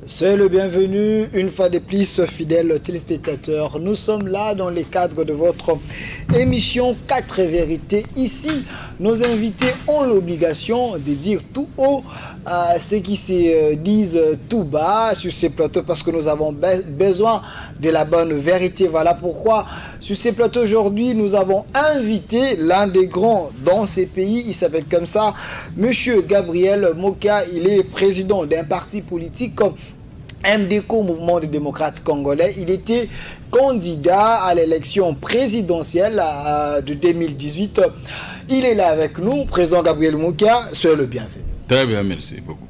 C'est le bienvenu, une fois de plus, fidèles téléspectateurs. Nous sommes là dans le cadre de votre émission 4 vérités. Ici, nos invités ont l'obligation de dire tout haut ce qui se disent tout bas sur ces plateaux parce que nous avons besoin de la bonne vérité. Voilà pourquoi, sur ces plateaux aujourd'hui, nous avons invité l'un des grands dans ces pays. Il s'appelle comme ça, Monsieur Gabriel Mokia. Il est président d'un parti politique comme MDCO, Mouvement des démocrates congolais. Il était candidat à l'élection présidentielle de 2018. Il est là avec nous, président Gabriel Mokia. Soyez le bienvenu. Très bien, merci beaucoup.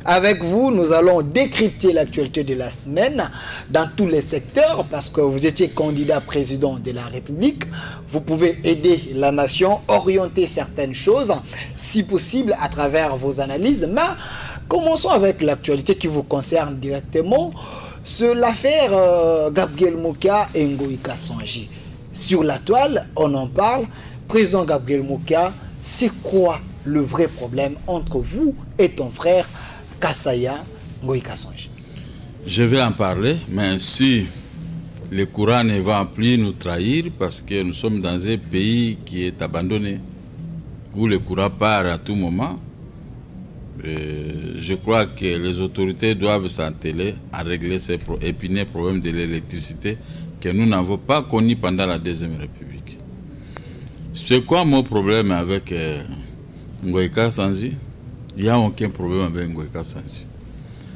Avec vous, nous allons décrypter l'actualité de la semaine dans tous les secteurs parce que vous étiez candidat président de la République. Vous pouvez aider la nation, orienter certaines choses, si possible, à travers vos analyses. Mais commençons avec l'actualité qui vous concerne directement. C'est l'affaire Gabriel Mokia et Ngoï Kassanji. Sur la toile, on en parle. Président Gabriel Mokia, c'est quoi le vrai problème entre vous et ton frère Kassaya Ngoï Kassanji? Je vais en parler, mais si le courant ne va plus nous trahir, parce que nous sommes dans un pays qui est abandonné, où le courant part à tout moment, je crois que les autorités doivent s'atteler à régler ces épineux problèmes de l'électricité que nous n'avons pas connus pendant la Deuxième République. C'est quoi mon problème avec Ngoï Kassanji? Il n'y a aucun problème avec Ngoï Kassanji.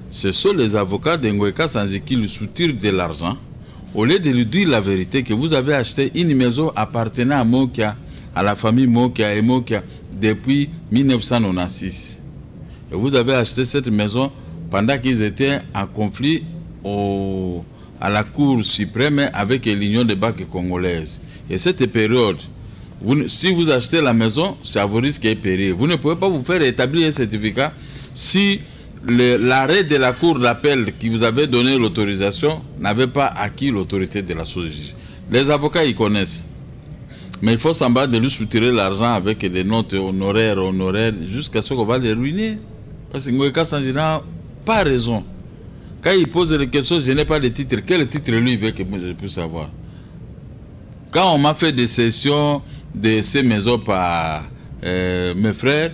Ce sont les avocats de Ngoï Kassanji qui lui soutirent de l'argent au lieu de lui dire la vérité que vous avez acheté une maison appartenant à Mokia, à la famille Mokia et Mokia depuis 1996. Et vous avez acheté cette maison pendant qu'ils étaient en conflit à la Cour suprême avec l'Union des banques congolaises. Et cette période, si vous achetez la maison, c'est à vos risques et périls. Vous ne pouvez pas vous faire établir un certificat si l'arrêt de la Cour d'appel qui vous avait donné l'autorisation n'avait pas acquis l'autorité de la SOGIS. Les avocats, ils connaissent. Mais il faut semblant de lui soutirer l'argent avec des notes honoraires, jusqu'à ce qu'on va les ruiner. Parce que Ngoï Kassanji n'a pas raison. Quand il pose des questions, je n'ai pas de titre. Quel titre lui veut que je puisse savoir? Quand on m'a fait des sessions de ces maisons par mes frères,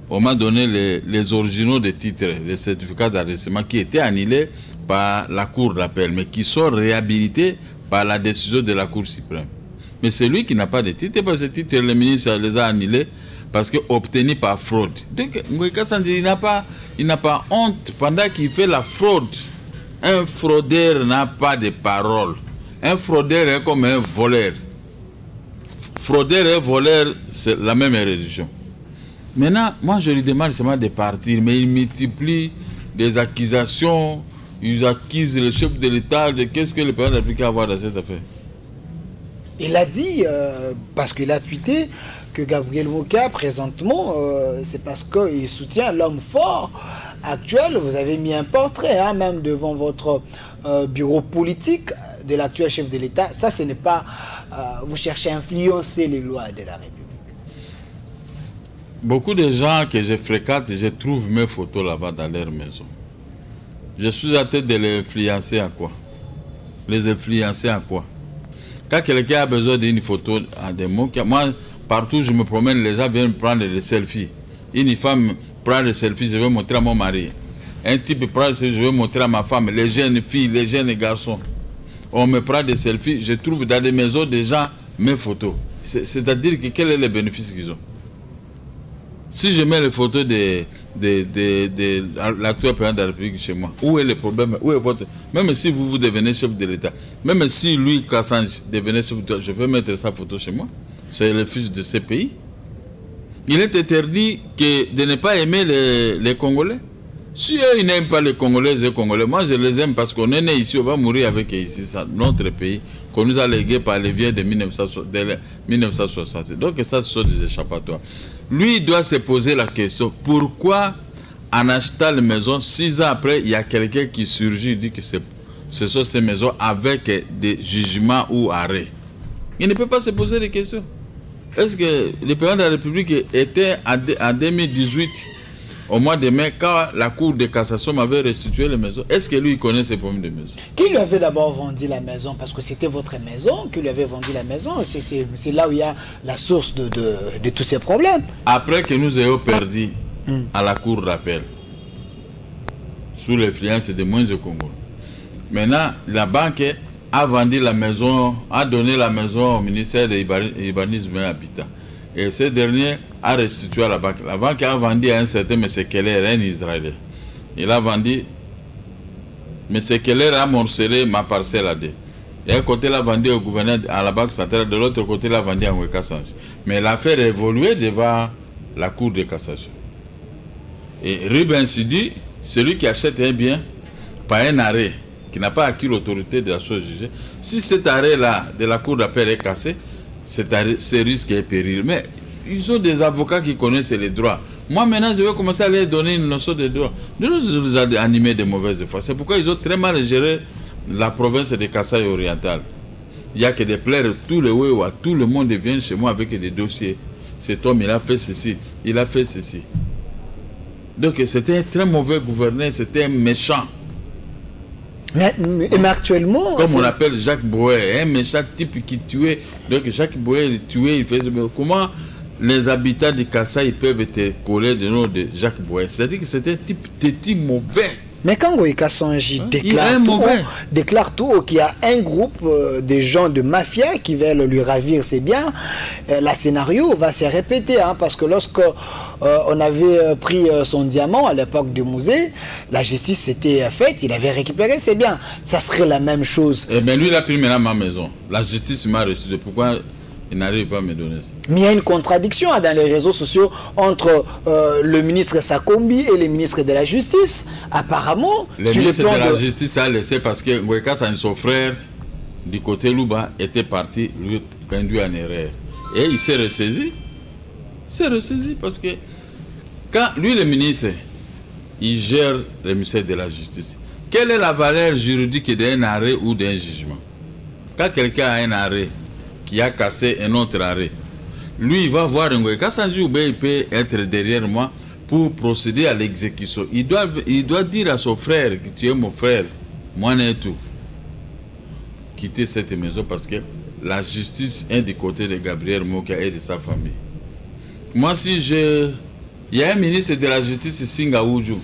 on m'a donné les originaux des titres, les certificats d'enregistrement qui étaient annulés par la Cour d'appel, mais qui sont réhabilités par la décision de la Cour suprême. Mais c'est lui qui n'a pas de titre, parce que ces titres, le ministre les a annulés parce qu'obtenus par fraude. Donc, Ngoï Kassanji, il n'a pas honte pendant qu'il fait la fraude. Un fraudeur n'a pas de parole. Un fraudeur est comme un voleur. Fraudeur et voleur, c'est la même religion. Maintenant, moi je lui demande seulement de partir, mais il multiplie des accusations, ils accusent le chef de l'État de qu'est-ce que le président de la République a à voir dans cette affaire. Il a dit, parce qu'il a tweeté, que Gabriel Mokia, présentement, c'est parce qu'il soutient l'homme fort actuel. Vous avez mis un portrait, même devant votre bureau politique de l'actuel chef de l'État. Ça, ce n'est pas... vous cherchez à influencer les lois de la République. Beaucoup de gens que je fréquente, je trouve mes photos là-bas dans leur maison. Je suis en train de les influencer à quoi? Les influencer à quoi? Quand quelqu'un a besoin d'une photo à des mots, moi, partout où je me promène, les gens viennent prendre des selfies. Une femme prend des selfies, je vais montrer à mon mari. Un type prend des selfies, je vais montrer à ma femme. Les jeunes filles, les jeunes garçons. On me prend des selfies, je trouve dans des maisons des gens mes photos. C'est-à-dire que quel est le bénéfice qu'ils ont? Si je mets les photos de l'actuel président de la République chez moi, où est le problème? Où est votre... Même si vous devenez chef de l'État, même si lui, Kassanji, devenait chef de l'État, je peux mettre sa photo chez moi. C'est le fils de ce pays. Il est interdit de ne pas aimer les Congolais. Si eux, ils n'aiment pas les Congolais, moi je les aime parce qu'on est né ici, on va mourir avec ici, ça, notre pays, qu'on nous a légué par les vieux de 1960. Donc ça, ce sont des échappatoires. Lui, il doit se poser la question, pourquoi en achetant les maisons, 6 ans après, il y a quelqu'un qui surgit, dit que ce sont ces maisons avec des jugements ou arrêts. Il ne peut pas se poser des questions. Est-ce que le président de la République était en 2018 au mois de mai, quand la Cour de cassation m'avait restitué les maisons, est-ce que lui, il connaît ces problèmes de maison? Qui lui avait d'abord vendu la maison? Parce que c'était votre maison qui lui avait vendu la maison. C'est là où il y a la source de tous ces problèmes. Après que nous ayons perdu à la Cour d'appel, sous l'influence de Moïse Congo, maintenant, la banque a vendu la maison, a donné la maison au ministère de l'Urbanisme et Habitat. Et ce dernier a restitué à la banque. La banque a vendu à un certain M. Keller, un Israélien. Il a vendu. M. Keller a morcelé ma parcelle à deux. D'un côté, il a vendu au gouverneur à la banque centrale, de l'autre côté, il a vendu à Nweka Sanji. Mais l'affaire a évolué devant la Cour de cassation. Et Ruben Sidi, celui qui achète un bien par un arrêt, qui n'a pas acquis l'autorité de la chose jugée, si cet arrêt-là de la Cour d'appel est cassé, ce risque est péril. Mais ils ont des avocats qui connaissent les droits. Moi, maintenant, je vais commencer à leur donner une notion de droit. Nous nous avons animé de mauvaises foi. C'est pourquoi ils ont très mal géré la province de Kasaï oriental. Il n'y a que des plaires, tout le Wewa, tout le monde vient chez moi avec des dossiers. Cet homme, il a fait ceci, il a fait ceci. Donc, c'était un très mauvais gouverneur, c'était un méchant. Mais actuellement... Comme on appelle Jacques Boué, un méchant type qui tuait. Donc Jacques Boué, il tuait, il faisait... Comment les habitants de Kasaï peuvent être collés de nom de Jacques Boué? C'est-à-dire que c'était un type mauvais. Mais quand Nweka Sanji déclare tout, qu'il y a un groupe de gens de mafia qui veulent lui ravir ses biens, le scénario va se répéter. Hein, parce que lorsque on avait pris son diamant à l'époque du musée, la justice s'était faite, il avait récupéré ses biens. Ça serait la même chose. Mais lui, il a pris maintenant ma maison. La justice m'a reçu. Pourquoi il n'arrive pas à me donner ça? Mais il y a une contradiction dans les réseaux sociaux entre le ministre Sakombi et le ministre de la Justice. Apparemment, le ministre de la Justice a laissé parce que Nweka Sanji, son frère, du côté Luba, était parti, lui, induit en erreur. Et il s'est ressaisi. Il s'est ressaisi parce que quand lui, le ministre, il gère le ministère de la Justice. Quelle est la valeur juridique d'un arrêt ou d'un jugement? Quand quelqu'un a un arrêt qui a cassé un autre arrêt, lui, il va voir Nweka Sanji, il peut être derrière moi pour procéder à l'exécution. Il doit dire à son frère que tu es mon frère, moi n'est tout. Quitter cette maison parce que la justice est du côté de Gabriel Moka et de sa famille. Moi, si je... Il y a un ministre de la Justice ici, Ngaoudjou.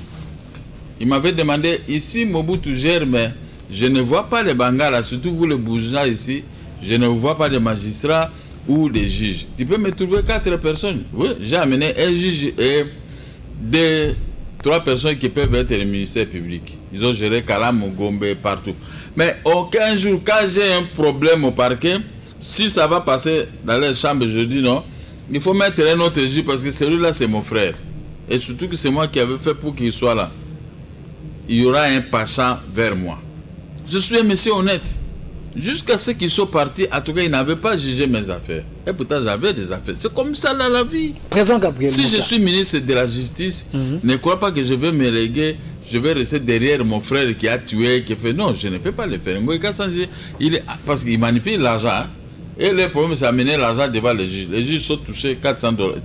Il m'avait demandé, ici, Mobutu gère, mais je ne vois pas les Bangala, surtout vous les bourgeois ici, je ne vois pas de magistrats ou des juges. Tu peux me trouver 4 personnes. Oui, j'ai amené un juge et 3 personnes qui peuvent être le ministère public. Ils ont géré Kalam, Gombe, partout. Mais aucun jour, quand j'ai un problème au parquet, si ça va passer dans les chambres, je dis non, il faut mettre un autre juge parce que celui-là, c'est mon frère. Et surtout que c'est moi qui avais fait pour qu'il soit là. Il y aura un pacha vers moi. Je suis un monsieur honnête. Jusqu'à ce qu'ils soient partis, en tout cas, ils n'avaient pas jugé mes affaires. Et pourtant, j'avais des affaires. C'est comme ça dans la vie. Président Gabriel si Moka, je suis ministre de la Justice, ne crois pas que je vais me léguer, je vais rester derrière mon frère qui a tué, qui a fait... Non, je ne peux pas le faire. Parce qu'il manipule l'argent. Hein. Et le problème, c'est d'amener l'argent devant les juges. Les juges sont touchés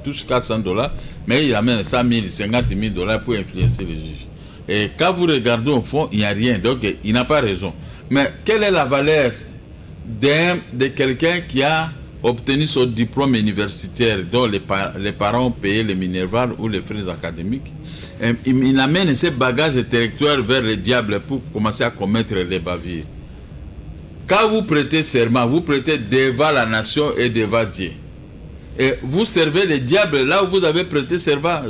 touchent $400, mais il amène 100 000, 50 000 $ pour influencer les juges. Et quand vous regardez au fond, il n'y a rien. Donc, il n'a pas raison. Mais quelle est la valeur de quelqu'un qui a obtenu son diplôme universitaire, dont les parents ont payé les minerval ou les frais académiques? Il amène ses bagages intellectuels vers le diable pour commencer à commettre les bavures. Quand vous prêtez serment, vous prêtez devant la nation et devant Dieu. Et vous servez le diable là où vous avez prêté serment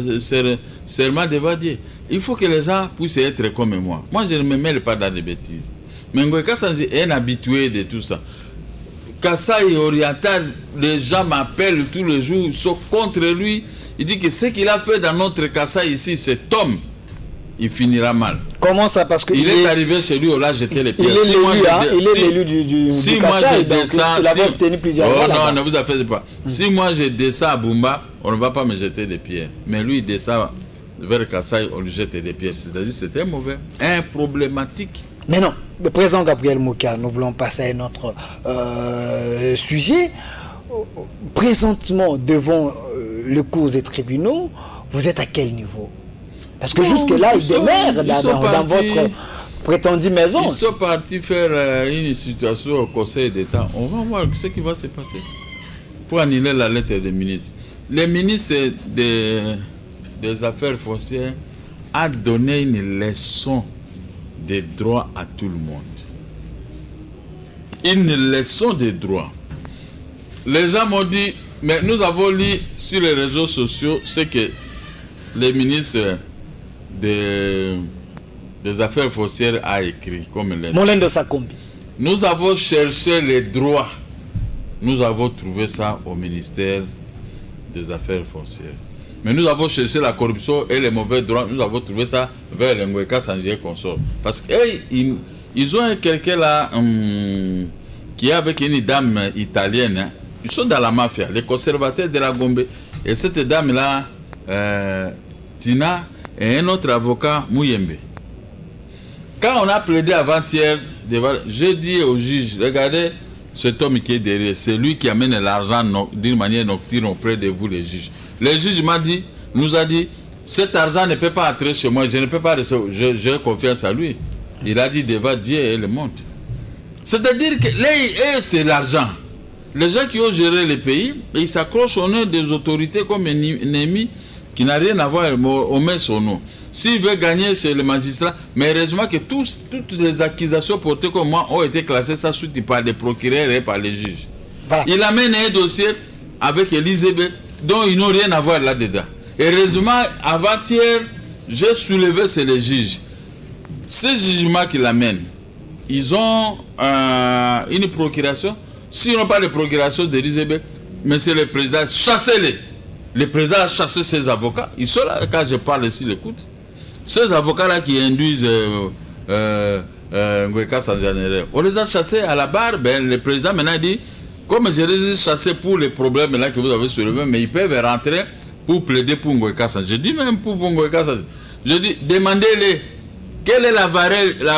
devant Dieu. Il faut que les gens puissent être comme moi. Moi, je ne me mêle pas dans des bêtises. Mais Nweka Sanji est un habitué de tout ça. Kasaï oriental, les gens m'appellent tous les jours, ils sont contre lui. Il dit que ce qu'il a fait dans notre Kasaï ici, cet homme, il finira mal. Comment ça? Parce que il est arrivé chez lui, on l'a jeté les pierres. Il est l'élu du Kasaï, donc il avait obtenu plusieurs fois. Non, ne vous affaissez pas. Si moi je descends à Bumba, on ne va pas me jeter des pierres. Mais lui, il descend vers Kasaï, on lui jette des pierres. C'est-à-dire c'était mauvais, problématique. Mais non, le président Gabriel Moka, nous voulons passer à un autre sujet. Présentement, devant les cours et tribunaux, vous êtes à quel niveau? Parce que jusque-là, ils demeurent dans votre prétendue maison. Ils sont partis faire une situation au Conseil d'État. On va voir ce qui va se passer pour annuler la lettre des ministres. Les ministres des Affaires foncières a donné une leçon des droits à tout le monde. Une leçon des droits. Les gens m'ont dit, mais nous avons lu sur les réseaux sociaux ce que les ministres des Affaires foncières a écrit comme lettre. Molendo Sakombi. Nous avons cherché les droits. Nous avons trouvé ça au ministère des Affaires foncières. Mais nous avons cherché la corruption et les mauvais droits. Nous avons trouvé ça vers les Ngweka Sanjé Consort. Parce qu'ils ont quelqu'un là qui est avec une dame italienne. Hein. Ils sont dans la mafia, les conservateurs de la Gombe. Et cette dame-là, Tina, et un autre avocat, Mouyembe. Quand on a plaidé avant-hier, j'ai dit au juge, regardez cet homme qui est derrière, c'est lui qui amène l'argent d'une manière nocturne auprès de vous les juges. Le juge nous a dit, cet argent ne peut pas entrer chez moi, je ne peux pas recevoir, j'ai confiance à lui. Il a dit devant Dieu et le monde. C'est-à-dire que c'est l'argent. Les gens qui ont géré le pays, ils s'accrochent au nom des autorités comme un ennemi qui n'a rien à voir, on met son nom. S'il veut gagner, c'est le magistrat. Mais heureusement que toutes les accusations portées comme moi ont été classées sans suite par les procureurs et par les juges. Voilà. Il amène un dossier avec Elisabeth dont ils n'ont rien à voir là-dedans. Heureusement, avant-hier, j'ai soulevé, c'est les juges. Ces jugements qu'il amène, ils ont une procuration. S'ils n'ont pas de procuration d'Elisabeth, mais c'est le président, chassez-les. Le président a chassé ses avocats. Ils sont là, quand je parle ici, l'écoute. Ces avocats-là qui induisent Ngweka Sanjanere, on les a chassés à la barre. Ben, le président maintenant dit, comme je les ai chassés pour les problèmes là que vous avez soulevés, mais ils peuvent rentrer pour plaider pour Ngweka Sanjanere. Je dis même pour Ngweka Sanjanere. Je dis, demandez-les, quelle est la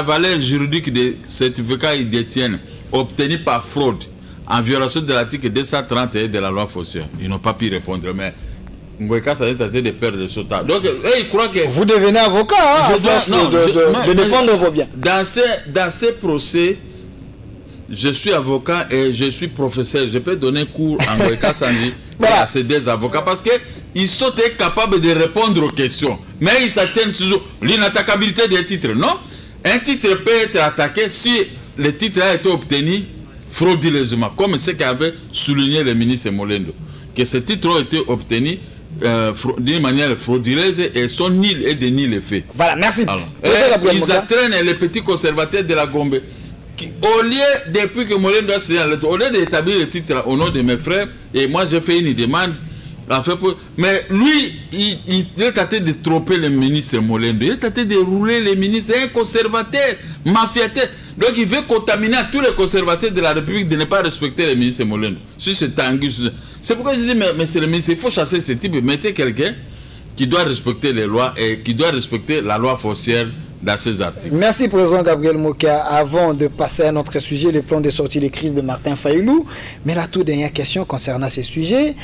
valeur juridique des certificats qu'ils détiennent, obtenus par fraude, en violation de l'article 231 de la loi foncière. Ils n'ont pas pu répondre, mais Ngweka Sanjanere est traité de perdre de son temps. Donc, ils croient que... Vous devenez avocat, hein, de défendre vos biens. Dans ces procès, je suis avocat et je suis professeur. Je peux donner cours à Ngweka Sanjanere voilà. À ces deux avocats parce qu'ils sont capables de répondre aux questions. Mais ils s'attiennent toujours l'inattaquabilité des titres. Non, un titre peut être attaqué si le titre a été obtenu frauduleusement, comme ce qu'avait souligné le ministre Molendo, que ces titres ont été obtenus d'une manière frauduleuse et sont nuls et de nuls effets. Voilà, merci. Alors, ils entraînent les petits conservateurs de la Gombe. Au lieu, depuis que Molendo a signé, au lieu d'établir le titre au nom de mes frères, et moi j'ai fait une demande, mais lui, il est tenté de tromper le ministre Molendo, il est tenté de rouler les ministres, un conservateur, mafiateur. Donc il veut contaminer tous les conservateurs de la République de ne pas respecter le ministre Molendo. Si c'est Tangus. C'est pourquoi je dis, mais c'est le ministre, il faut chasser ce type, mettez quelqu'un qui doit respecter les lois et qui doit respecter la loi foncière dans ces articles. Merci, Président Gabriel Mokia. Avant de passer à notre sujet, le plan de sortie de crise de Martin Fayulu, mais la toute dernière question concernant ce sujet.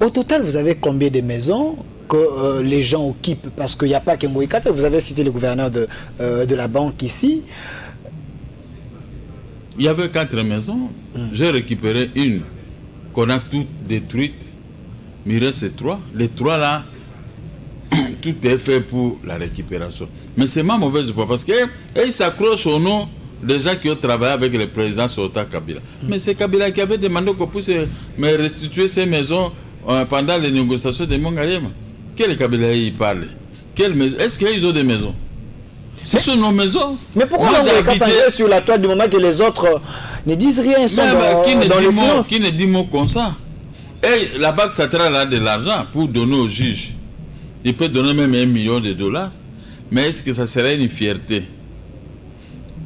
Au total, vous avez combien de maisons que les gens occupent? Parce qu'il n'y a pas que Ngweka, vous avez cité le gouverneur de la banque ici. Il y avait 4 maisons. J'ai récupéré une qu'on a toutes détruites. Mais il reste 3. Les 3 là, tout est fait pour la récupération. Mais c'est ma mauvaise foi parce qu'ils s'accrochent au nom des gens qui ont travaillé avec le président Sota Kabila. Mais c'est Kabila qui avait demandé qu'on puisse me restituer ces maisons pendant les négociations de Mongalema. Quel Kabila il parle? Est-ce qu'ils ont des maisons? Ce sont nos maisons. Mais pourquoi on habité sur la toile du moment que les autres ne disent rien? Ils sont dans le silence. Qui ne dit mot comme ça? Et la Banque centrale a de l'argent pour donner aux juges. Il peut donner même $1 million. Mais est-ce que ça serait une fierté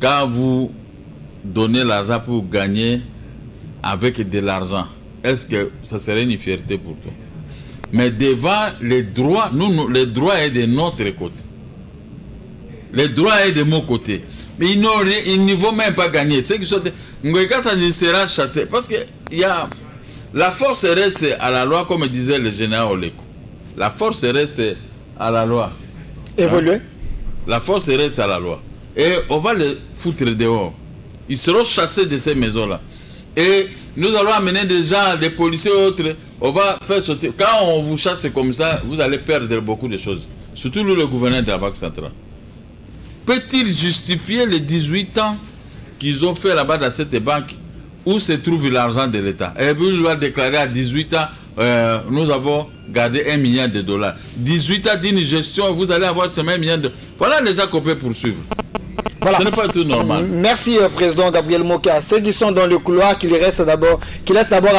quand vous donnez l'argent pour gagner avec de l'argent? Est-ce que ça serait une fierté pour toi? Mais devant les droits, les droits est de notre côté. Les droits est de mon côté. Mais ils ne vont même pas gagner. Ceux qui sont... Ngweka Sanjanere sera chassé. Parce que la force reste à la loi, comme disait le général Oleko. La force reste à la loi. Évoluer. Hein? La force reste à la loi. Et on va les foutre dehors. Ils seront chassés de ces maisons-là. Et nous allons amener des gens, des policiers et autres. On va faire sortir. Quand on vous chasse comme ça, vous allez perdre beaucoup de choses. Surtout le gouverneur de la Banque centrale. Peut-il justifier les 18 ans qu'ils ont fait là-bas dans cette banque où se trouve l'argent de l'État? Et puis il va déclarer à 18 ans, nous avons gardé $1 milliard. 18 ans d'une gestion, vous allez avoir ce même milliard de... Voilà les gens qu'on peut poursuivre. Voilà. Ce n'est pas tout normal. Merci, Président Gabriel Moka. Ceux qui sont dans le couloir, qui laissent d'abord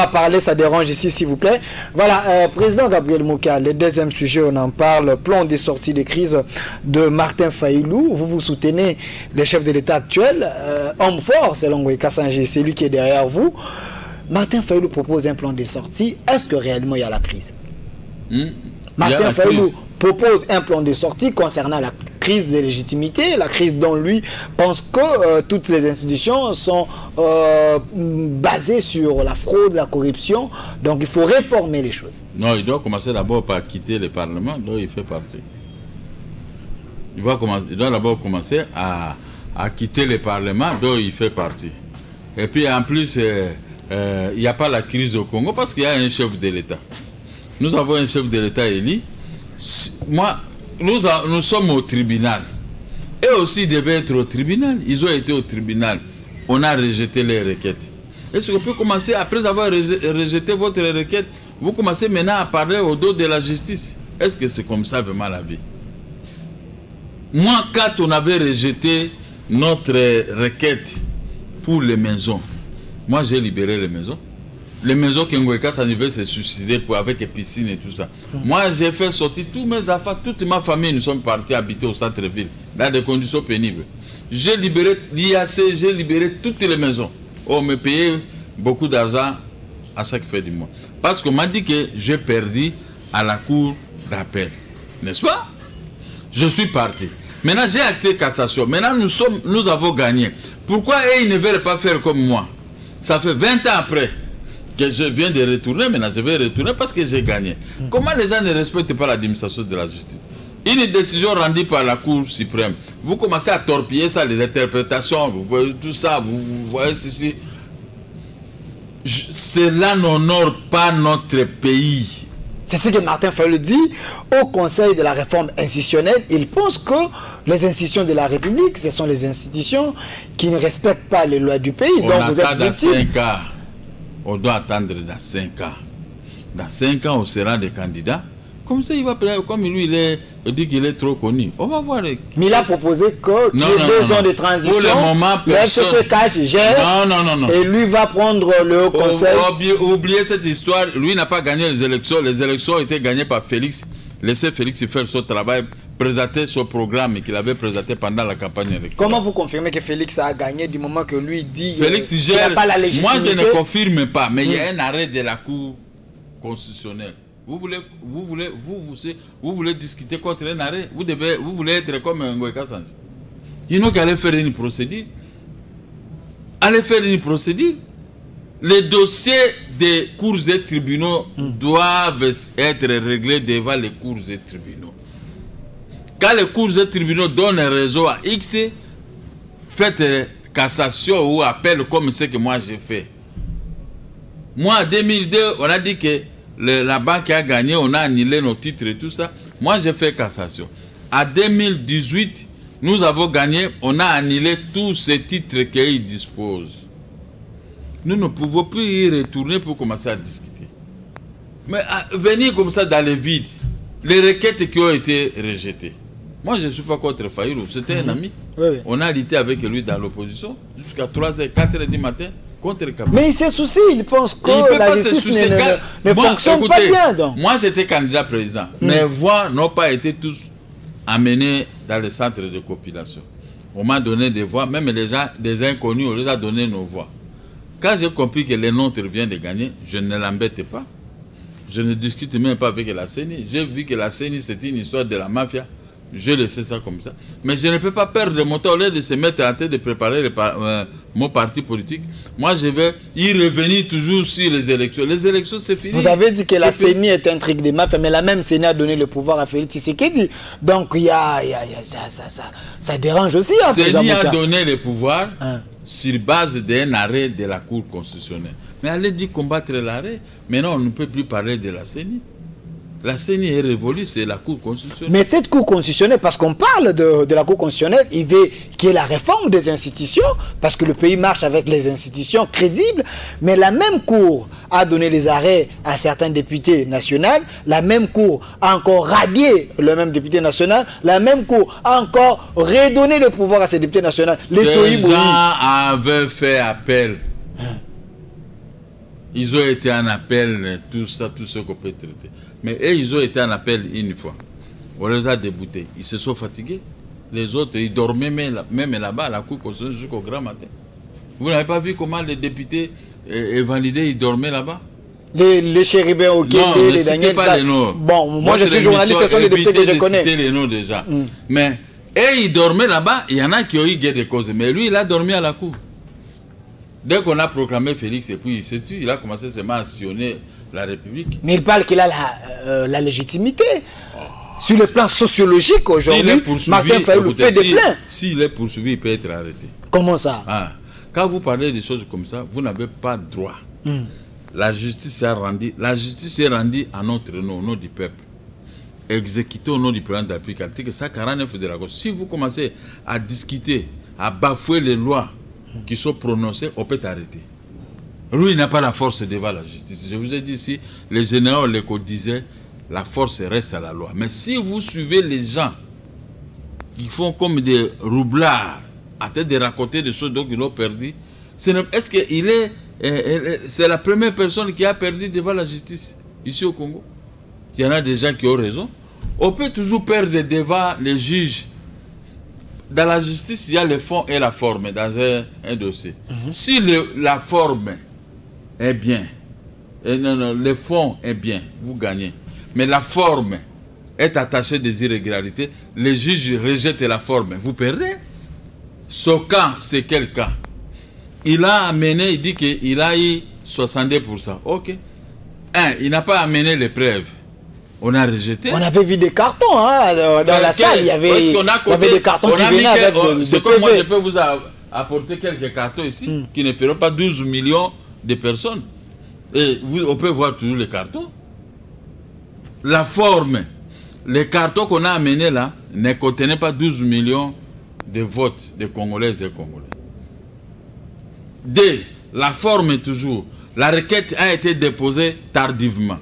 à parler, ça dérange ici, s'il vous plaît. Voilà, Président Gabriel Moka, le deuxième sujet, on en parle, plan des sorties de crise de Martin Fayulu. Vous soutenez le chef de l'État actuel, homme fort, selon Ngoïka Sanjé, c'est lui qui est derrière vous. Martin Fayulu propose un plan de sortie. Est-ce que réellement il y a la crise? Martin Fayulu propose un plan de sortie concernant la crise de légitimité, la crise dont lui pense que toutes les institutions sont basées sur la fraude, la corruption. Donc il faut réformer les choses. Non, il doit commencer d'abord par quitter le Parlement dont il fait partie. Il doit d'abord commencer à quitter le Parlement dont il fait partie. Et puis en plus, il n'y a pas la crise au Congo parce qu'il y a un chef de l'État. Nous avons un chef de l'État élu. Moi, nous sommes au tribunal. Eux aussi devaient être au tribunal. Ils ont été au tribunal. On a rejeté les requêtes. Est-ce qu'on peut commencer, après avoir rejeté votre requête, vous commencez maintenant à parler au dos de la justice? Est-ce que c'est comme ça vraiment la vie? Moi, quand on avait rejeté notre requête pour les maisons, moi j'ai libéré les maisons. Les maisons qu'Ngoïka Sanjé veut se suicider avec les piscines et tout ça. Moi, j'ai fait sortir tous mes affaires, toute ma famille, nous sommes partis habiter au centre-ville, dans des conditions pénibles. J'ai libéré l'IAC, j'ai libéré toutes les maisons. On me payait beaucoup d'argent à chaque fin du mois. Parce qu'on m'a dit que j'ai perdu à la cour d'appel. N'est-ce pas? Je suis parti. Maintenant, j'ai acté cassation. Maintenant, nous avons gagné. Pourquoi ils ne veulent pas faire comme moi? Ça fait 20 ans après que je viens de retourner, maintenant je vais retourner parce que j'ai gagné. Comment les gens ne respectent pas l'administration de la justice? Une décision rendue par la Cour suprême. Vous commencez à torpiller ça, les interprétations, vous voyez tout ça, vous voyez ceci. Cela n'honore pas notre pays. C'est ce que Martin Fayulu dit au Conseil de la réforme institutionnelle. Il pense que les institutions de la République, ce sont les institutions qui ne respectent pas les lois du pays. Donc vous êtes dans 5 ans. On doit attendre dans 5 ans. Dans 5 ans, on sera des candidats. Comme ça, il va, comme lui, il dit qu'il est trop connu. On va voir. Mais il a proposé qu'il y ait 2 ans de transition. Pour le moment, personne. Le FCC gère. Non. Et lui va prendre le conseil. Oubliez cette histoire. Lui n'a pas gagné les élections. Les élections ont été gagnées par Félix. Laissez Félix faire son travail, présenter son programme qu'il avait présenté pendant la campagne électorale. Comment vous confirmez que Félix a gagné du moment que lui dit Félix qu'il n'a pas la légitimité? Moi, je ne confirme pas, mais il y a un arrêt de la Cour constitutionnelle. Vous voulez discuter contre un arrêt? Vous voulez être comme Ngoïka Sanjé? Il n'y a qu'à aller faire une procédure. Allez faire une procédure. Les dossiers des cours et tribunaux doivent être réglés devant les cours et tribunaux. Quand les cours et tribunaux donnent raison à X, faites cassation ou appel comme ce que moi j'ai fait. Moi, en 2002, on a dit que la banque a gagné, on a annulé nos titres et tout ça. Moi, j'ai fait cassation. En 2018, nous avons gagné, on a annulé tous ces titres qu'ils disposent. Nous ne pouvons plus y retourner pour commencer à discuter. Mais venir comme ça dans le vide, les requêtes qui ont été rejetées. Moi, je ne suis pas contre Fayulu, c'était un ami. Oui. On a lutté avec lui dans l'opposition jusqu'à 3h, 4h du matin contre le Kabila. Mais il se soucie, il pense que la justice ne fonctionne pas bien. Donc. Moi, j'étais candidat président. Mes voix n'ont pas été tous amenées dans le centre de compilation. On m'a donné des voix, même les gens, des inconnus, on les a donné nos voix. Quand j'ai compris que les nôtres viennent de gagner, je ne l'embête pas. Je ne discute même pas avec la CENI. J'ai vu que la CENI, c'était une histoire de la mafia. je laissais ça comme ça. Mais je ne peux pas perdre mon temps au lieu de se mettre en train de préparer mon parti politique. Moi, je vais y revenir toujours sur les élections. Les élections, c'est fini. Vous avez dit que la CENI est un truc de mafia, mais la même CENI a donné le pouvoir à Félix Tshisekedi. Donc, ça dérange aussi. La CENI a donné le pouvoir sur base d'un arrêt de la Cour constitutionnelle. Mais elle a dit combattre l'arrêt. Maintenant, on ne peut plus parler de la CENI. La CENI est révolue, c'est la Cour constitutionnelle. Mais cette Cour constitutionnelle, parce qu'on parle de la Cour constitutionnelle, il veut qu'il y ait la réforme des institutions, parce que le pays marche avec les institutions crédibles. Mais la même Cour a donné les arrêts à certains députés nationaux. La même Cour a encore radié le même député national. La même Cour a encore redonné le pouvoir à ces députés nationaux. Ces gens avaient fait appel. Ils ont été en appel, tout ça, tout ce qu'on peut traiter. Mais eux, ils ont été en appel une fois. On les a déboutés. Ils se sont fatigués. Les autres, ils dormaient même là-bas à la Cour constitutionnelle jusqu'au grand matin. Vous n'avez pas vu comment les députés validés, ils dormaient là-bas? Les chérubins au Guédé, les Daniel. Pas les noms. Bon, moi je suis journaliste, ce sont les députés que je connais. Citer les noms déjà. Mais eux, ils dormaient là-bas. Il y en a qui ont eu guet de cause. Mais lui, il a dormi à la Cour. Dès qu'on a proclamé Félix et puis il s'est tué, il a commencé seulement à sillonner la République. Mais il parle qu'il a la légitimité. Sur le plan sociologique, aujourd'hui, Martin Fayulu fait des plaints. S'il est poursuivi, il peut être arrêté. Comment ça? Quand vous parlez des choses comme ça, vous n'avez pas droit. La justice est rendue à notre nom, au nom du peuple. Exécuté au nom du président de la République. Article 149 de la Constitution. Si vous commencez à discuter, à bafouer les lois qui sont prononcés, on peut t'arrêter. Lui, il n'a pas la force devant la justice. Je vous ai dit ici, les généraux le disaient, la force reste à la loi. Mais si vous suivez les gens qui font comme des roublards, à tête de raconter des choses donc ils l'ont perdu, est-ce qu'il est... c'est la première personne qui a perdu devant la justice ici au Congo? Il y en a des gens qui ont raison. On peut toujours perdre devant les juges. Dans la justice, il y a le fond et la forme dans un dossier. Si la forme est bien, le fond est bien, vous gagnez. Mais la forme est attachée des irrégularités, les juges rejettent la forme, vous perdez. Ce cas, c'est quel cas? Il a amené, il dit qu'il a eu 62%. Ok. Il n'a pas amené les preuves. On a rejeté. On avait vu des cartons dans la salle. Il y avait des cartons qui venaient avec c'est comme moi, je peux vous apporter quelques cartons ici qui ne feront pas 12 millions de personnes. Et on peut voir toujours les cartons. La forme, les cartons qu'on a amenés là ne contenaient pas 12 millions de votes de Congolaises et Congolais. La forme toujours. La requête a été déposée tardivement.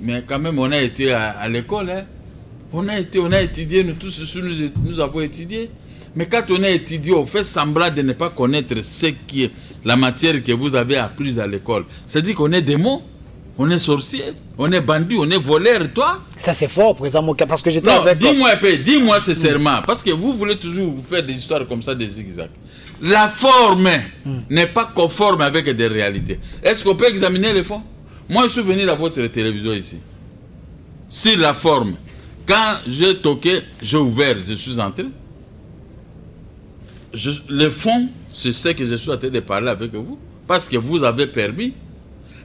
Mais quand même, on a été à l'école. Hein. On a étudié, nous tous, nous avons étudié. Mais quand on a étudié, on fait semblant de ne pas connaître ce qui est la matière que vous avez apprise à l'école. C'est-à-dire qu'on est démons, on est sorciers, on est bandits, on est voleurs, toi. Ça c'est fort, président Moka, parce que j'étais avec... Dis-moi sincèrement, parce que vous voulez toujours faire des histoires comme ça, des zigzags. La forme n'est pas conforme avec des réalités. Est-ce qu'on peut examiner les fonds? Moi, je suis venu à votre télévision ici. Si la forme, quand j'ai toqué, j'ai ouvert, je suis entré. Le fond, c'est ce que je suis en train de parler avec vous. Parce que vous avez permis.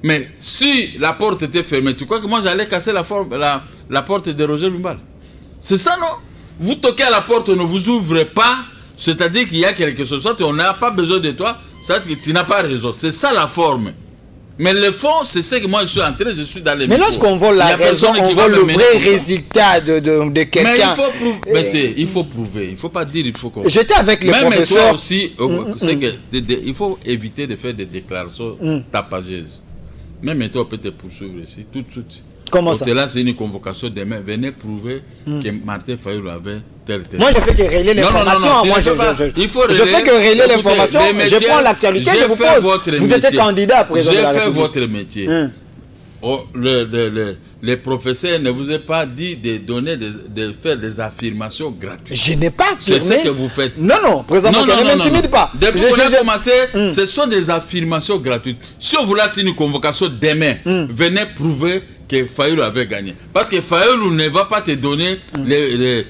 Mais si la porte était fermée, tu crois que moi j'allais casser la porte de Roger Lumbal? C'est ça, non? Vous toquez à la porte, on ne vous ouvre pas. C'est-à-dire qu'il y a quelque chose. Soit on n'a pas besoin de toi, c'est-à-dire que tu n'as pas raison. C'est ça la forme. Mais le fond, c'est ce que moi je suis entré, je suis dans les micros. Mais lorsqu'on vole la raison, on vole le vrai résultat de quelqu'un. Mais il faut prouver. Il faut prouver. Il ne faut pas dire il faut qu'on... J'étais avec les professeurs. Même toi aussi, il faut éviter de faire des déclarations tapageuses. Même toi, on peut te poursuivre ici, tout de suite. Comment ça? Là, c'est une convocation demain. Venez prouver que Martin Fayulu avait tel. Moi, je fais que relayer l'information. Il faut je fais que relayer l'information. Je prends l'actualité, je vous pose. Vous êtes candidat, président de la République. J'ai fait votre métier. Les professeurs ne vous ont pas dit de faire des affirmations gratuites. Je n'ai pas affirmé. C'est ce que vous faites. Non, président, ne m'intimide pas. Depuis qu'on a commencé, ce sont des affirmations gratuites. Si on voulait une convocation demain, venez prouver que Fayulu avait gagné. Parce que Fayulu ne va pas te donner les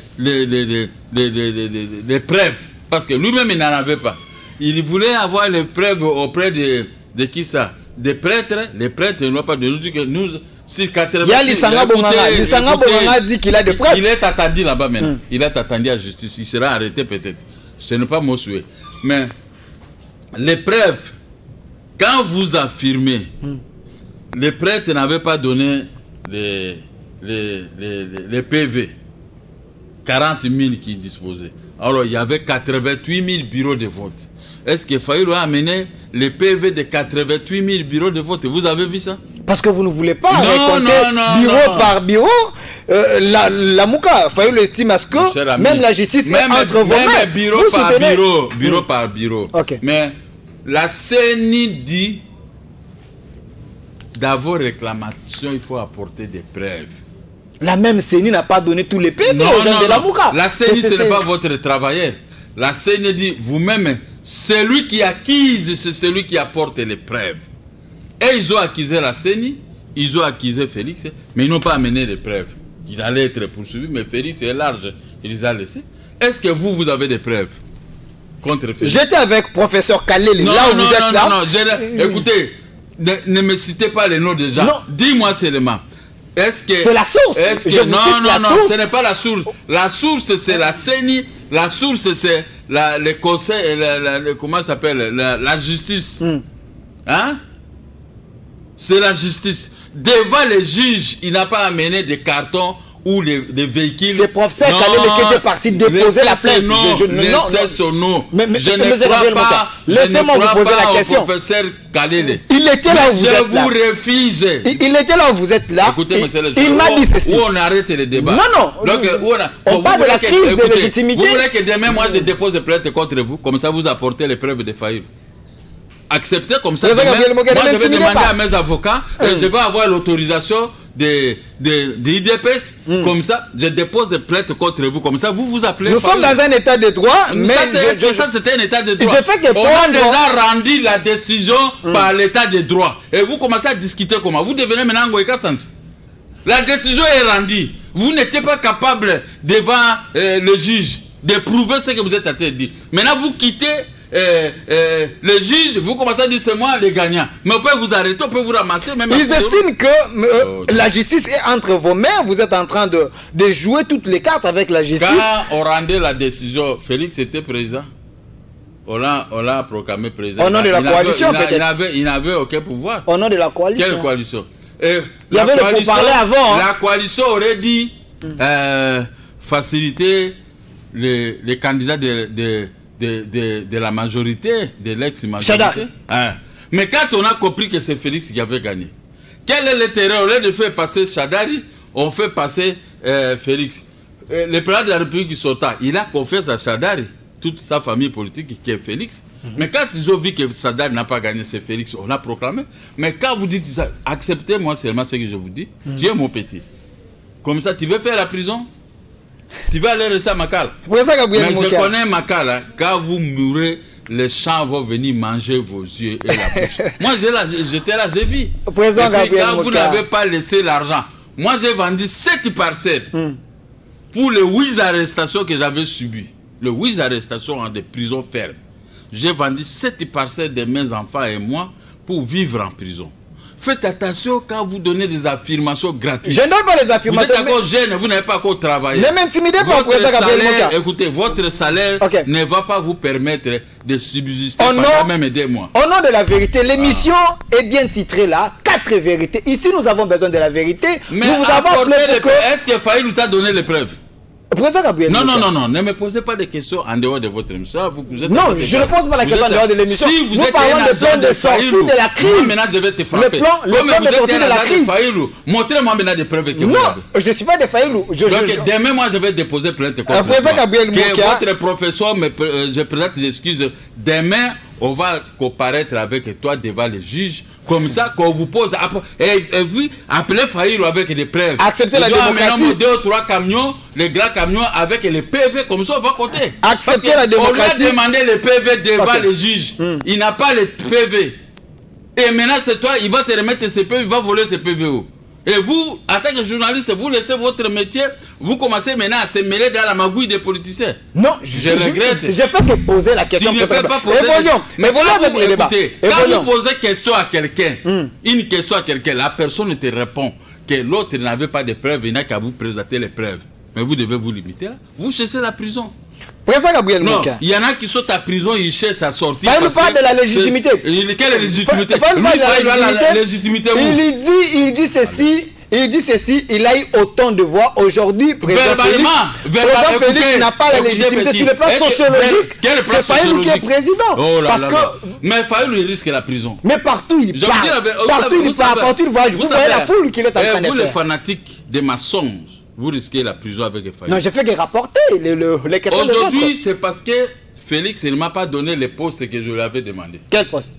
preuves. Parce que lui-même, il n'en avait pas. Il voulait avoir les preuves auprès de qui ça? Des prêtres. Les prêtres ne l'ont pas donné. Nous dit que nous, sur 80... Il y a Lissanga Bonganga dit qu'il a des preuves. Il est attendu là-bas maintenant. Il est attendu à justice. Il sera arrêté peut-être. Ce n'est pas mon souhait. Mais les preuves, quand vous affirmez, les prêtres n'avaient pas donné les PV, 40 000 qui disposaient. Alors, il y avait 88 000 bureaux de vote. Est-ce que Fayulu a amené les PV de 88 000 bureaux de vote? Vous avez vu ça? Parce que vous ne voulez pas raconter bureau par bureau. La Mouka, Fayulu estime à ce que même la justice est entre vos mains. Bureau par bureau. Okay. Mais la CENI dit d'avoir réclamation, il faut apporter des preuves. La même CENI n'a pas donné tous les PV aux gens de la Mouka. La CENI, ce n'est pas votre travailleur. La CENI dit, vous-même, celui qui accuse, c'est celui qui apporte les preuves. Et ils ont accusé la CENI, ils ont accusé Félix, mais ils n'ont pas amené les preuves. Il allait être poursuivi, mais Félix est large, il les a laissés. Est-ce que vous avez des preuves contre Félix? J'étais avec professeur Kalele, là où vous êtes là. Écoutez, ne me citez pas les noms des gens. Dis-moi seulement. Est-ce que c'est la source? Non, ce n'est pas la source. La source, c'est la CENI. La source, c'est le conseil, comment ça s'appelle? La justice. Hein? C'est la justice. Devant les juges, il n'a pas amené des cartons ou des véhicules. C'est professeur Kalele qui était parti déposer la plainte. Laissez son nom. Je ne crois pas. Laissez-moi vous poser la question. Professeur Kalele. Il était là où vous êtes là. Je vous refuse. Il était là où vous êtes là. Écoutez, monsieur le juge. Il m'a dit ceci. Où on arrête les débats. Non. Donc, on parle de la crise de légitimité. Vous voulez que demain, moi, je dépose plainte contre vous. Comme ça, vous apportez les preuves de Fayulu. Acceptez comme ça. Moi, je vais demander à mes avocats et je vais avoir l'autorisation de l'IDPS. Comme ça, je dépose des plaintes contre vous. Comme ça, vous appelez. Nous sommes dans un état de droit. Mais ça, c'était un état de droit. On a déjà rendu la décision par l'état de droit. Et vous commencez à discuter comment? Vous devenez maintenant Ngoïka Sanji. La décision est rendue. Vous n'étiez pas capable devant le juge de prouver ce que vous êtes en train de dire. Maintenant, vous quittez le juge, vous commencez à dire c'est moi les gagnants. Mais on peut vous arrêter, on peut vous ramasser. Même ils estiment que la justice est entre vos mains. Vous êtes en train de jouer toutes les cartes avec la justice. Quand on rendait la décision, Félix était président. On l'a proclamé président. Au nom de la coalition, peut-être. Il n'avait aucun pouvoir. Au nom de la coalition. Quelle coalition? Il y avait le pourparler avant. La coalition aurait dit faciliter les candidats de la majorité, de l'ex-majorité. Mais quand on a compris que c'est Félix qui avait gagné, quel est l'intérêt? Au lieu de faire passer Chadari, on fait passer Félix. Le président de la République Sota, il a confiance à Chadari, toute sa famille politique qui est Félix. Mais quand ils ont vu que Chadari n'a pas gagné, c'est Félix, on a proclamé. Mais quand vous dites ça, acceptez-moi seulement ce que je vous dis. Tu es mon petit. Comme ça, tu veux faire la prison? Tu vas aller rester à Makala. Mais je connais Makala. Quand vous mourrez, les champs vont venir manger vos yeux et la bouche. Moi, j'étais là, j'ai vu. Et puis, quand vous n'avez pas laissé l'argent, moi, j'ai vendu 7 parcelles pour les 8 arrestations que j'avais subies. Les 8 arrestations en des prisons fermes. J'ai vendu 7 parcelles de mes enfants et moi pour vivre en prison. Faites attention quand vous donnez des affirmations gratuites. Je ne donne pas les affirmations. Vous êtes encore jeune, vous n'avez pas encore travaillé. Ne m'intimidez pas, écoutez, votre salaire ne va pas vous permettre de subsister pendant même des mois. Au nom de la vérité, l'émission est bien titrée là. 4 vérités. Ici, nous avons besoin de la vérité. Mais est-ce que Fayulu t'a donné les preuves? Non, ne me posez pas de questions en dehors de votre émission. Non, je ne pose pas la question en dehors de l'émission. Si vous êtes parlons de plan de sortie de la crise. Maintenant, je vais te frapper. Le plan de sortie de la crise. Montrez-moi maintenant des preuves que vous avez. Non, je ne suis pas de Fayulu. Donc, demain, moi, je vais déposer plainte contre vous. Que votre professeur, je présente des excuses. Demain, on va comparaître avec toi devant les juges. Comme ça, qu'on vous pose. Et vous appelez Fayulu avec des preuves. Acceptez la démocratie. 2 ou 3 camions, les grands camions avec les PV. Comme ça, on va compter. Acceptez la démocratie. On lui a demandé les PV devant les juges. Il n'a pas les PV. Et maintenant, c'est toi, il va te remettre ses PV, il va voler ses PV. Et vous, en tant que journaliste, vous laissez votre métier, vous commencez maintenant à se mêler dans la magouille des politiciens. Non, je regrette. Je fais que poser la question. Tu ne peux pas poser. Mais voilà avec le débat. Quand vous posez question à quelqu'un, une question à quelqu'un, la personne ne te répond que l'autre n'avait pas de preuves, il n'a qu'à vous présenter les preuves. Mais vous devez vous limiter là. Vous cherchez la prison. Président Gabriel Non, Moukia. il y en a qui sont à prison, ils cherchent à sortir. Fayou parle de la légitimité. Quelle légitimité? Fayou parle de la légitimité. Il dit ceci. Il dit ceci, il a eu autant de voix aujourd'hui. Président Félix n'a pas la légitimité sur le plan sociologique. C'est Fayou qui est président. Oh là là. Mais Fayou il risque la prison. Mais partout il parle. Partout il parle. Partout il voyage. Vous voyez la foule qu'il est en train de faire. Vous les fanatiques des mensonges, vous risquez la prison avec Fayou. Non, je fais que rapporter les questions. Aujourd'hui, c'est parce que Félix ne m'a pas donné les postes que je lui avais demandé. Quel poste?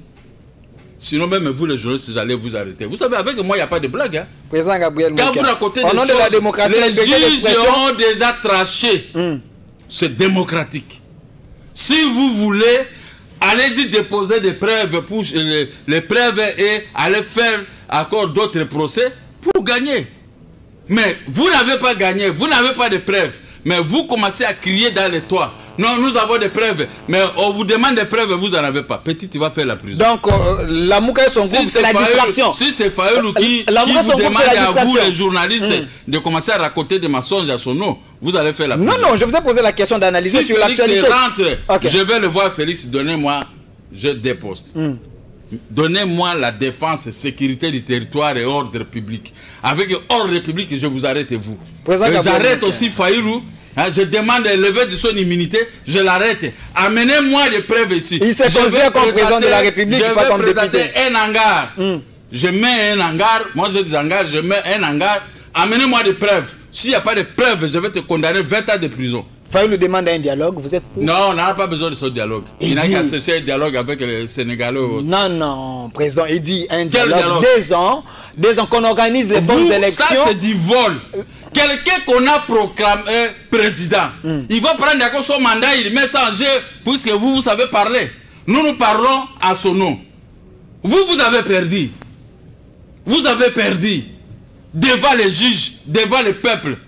Sinon, même vous, les journalistes, j'allais vous arrêter. Vous savez, avec moi, il n'y a pas de blague. Hein? Président Gabriel Quand vous racontez des choses, de la démocratie, les juges ont déjà tranché. C'est démocratique. Si vous voulez, allez-y déposer des preuves pour les preuves et aller faire encore d'autres procès pour gagner. Mais vous n'avez pas gagné, vous n'avez pas de preuves. Mais vous commencez à crier dans les toits. Non, nous avons des preuves, mais on vous demande des preuves, vous n'en avez pas. Petit, tu vas faire la prison. Donc, la Mouka et son groupe, c'est la distraction. Si c'est Fayou qui vous demande à vous, les journalistes, de commencer à raconter des mensonges à son nom, vous allez faire la prison. Non, je vous ai posé la question d'analyser sur l'actualité. Je vais le voir, Félix, donnez-moi, je déposte. Donnez-moi la défense, sécurité du territoire et ordre public. Avec ordre public, je vous arrête, vous. J'arrête aussi Fayou. Je demande de lever de son immunité, je l'arrête. Amenez-moi des preuves ici. Il s'est considéré comme président de la République, pas comme député. Un hangar. Je mets un hangar, moi je dis hangar, je mets un hangar. Amenez-moi des preuves. S'il n'y a pas de preuves, je vais te condamner 20 ans de prison. Fayou nous demande un dialogue, vous êtes pour? Non, on n'a pas besoin de ce dialogue. Il n'a qu'à cesser un dialogue avec les Sénégalais. Non, président, il dit un dialogue. 2 ans qu'on organise les bonnes élections. Ça, c'est du vol. Quelqu'un qu'on a proclamé président, il va prendre encore son mandat, il met ça en jeu, puisque vous savez parler. Nous parlons à son nom. Vous avez perdu. Vous avez perdu. Devant les juges, devant le peuple.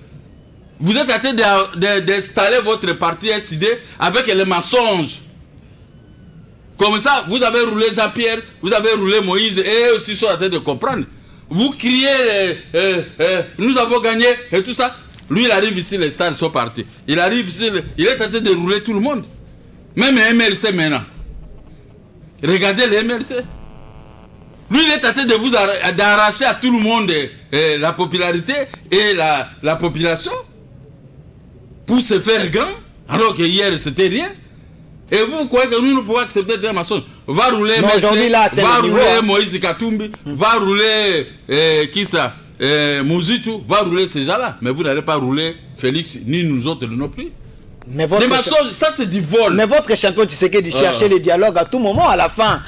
Vous êtes en train d'installer votre parti SID avec les mensonges. Comme ça, vous avez roulé Jean-Pierre, vous avez roulé Moïse, et eux aussi sont en train de comprendre. Vous criez, nous avons gagné, et tout ça. Lui, il arrive ici, les stars sont partis. Il arrive ici, il est en train de rouler tout le monde. Même les MLC maintenant. Regardez les MLC. Lui, il est en train de vous d'arracher à tout le monde la popularité et la population. Pour se faire grand, alors que hier c'était rien. Et vous croyez que nous pouvons accepter des maçons? Va rouler Moïse Katumbi, va rouler qui ça, Mouzitu, va rouler ces gens-là. Mais vous n'allez pas rouler Félix ni nous autres de nos prix. Mais les maçons, ça c'est du vol. Mais votre champion Tshisekedi chercher les dialogues à tout moment, à la fin,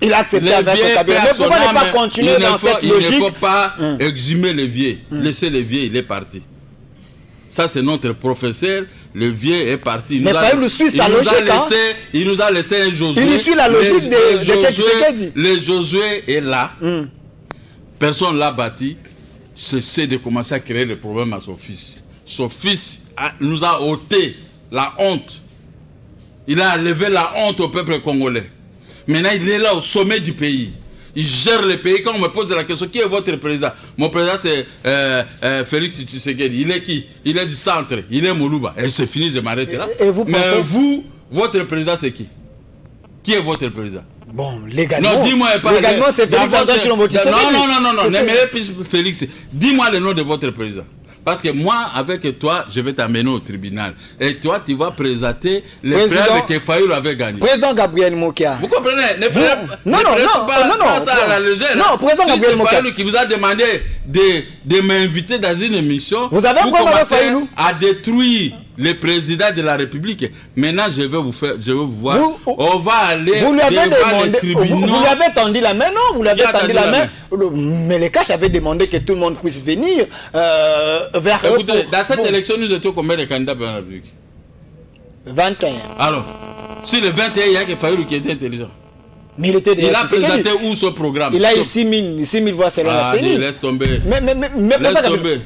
il a accepté avec le cabinet. Mais pourquoi ne pas continuer dans cette logique? Il ne faut pas exhumer les vieux. Laissez les vieux, il est parti. Ça, c'est notre professeur. Le vieux est parti. Mais Fayou suit sa logique. Il nous a laissé un Josué. Il suit la logique de Tshisekedi. Le Josué est là. Personne ne l'a bâti. C'est de commencer à créer des problèmes à son fils. Son fils nous a ôté la honte. Il a levé la honte au peuple congolais. Maintenant, il est là au sommet du pays. Il gère le pays. Quand on me pose la question, qui est votre président? Mon président, c'est Félix Tshisekedi. Il est qui? Il est du centre. Il est Moulouba. Et c'est fini, je m'arrête là. Mais vous, votre président, c'est qui? Qui est votre président? Bon, légalement. Non, dis-moi pas. Légalement, c'est Félix Antoine Tshilombo Tshisekedi. Non. N'aimez plus Félix. Dis-moi le nom de votre président. Parce que moi, avec toi, je vais t'amener au tribunal. Et toi, tu vas présenter les preuves que Fayou avait gagné. Président Gabriel Moukia. Vous comprenez? Ne prenez pas ça à la légère. Non, président Gabriel Moukia. Si c'est Fayou qui vous a demandé de m'inviter dans une émission, vous commencez à détruire le président de la République. Maintenant, je vais vous voir. On va aller devant les tribunaux. Vous lui avez tendu la main, non? Vous lui avez tendu la main. Mais les Caches avaient demandé que tout le monde puisse venir vers eux. Écoutez, dans cette élection, nous étions combien de candidats pour la République? 21. Alors, sur les 21, il n'y a que Fayou qui était intelligent. Mais il était Il a présenté où ce programme? Il a eu 6 000 voix selon la CENI. Laisse tomber. Mais laisse tomber.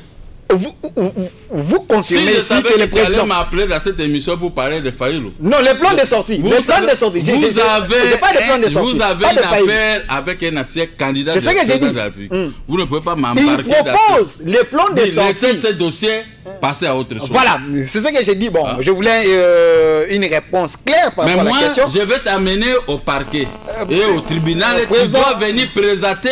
Vous confirmez si je ici savais que le président... tu allais m'appeler dans cette émission pour parler de Fayulu. Non, le plan de sortie. Vous le plan de sortie. Vous avez une pas affaire avec un ancien candidat de la République. Vous ne pouvez pas m'embarquer. Il propose le plan de sortie. Laissez ce dossier passer à autre chose. Voilà, c'est ce que j'ai dit. Bon, je voulais une réponse claire par rapport à la question. Mais moi, je vais t'amener au parquet et au tribunal. Tu dois venir présenter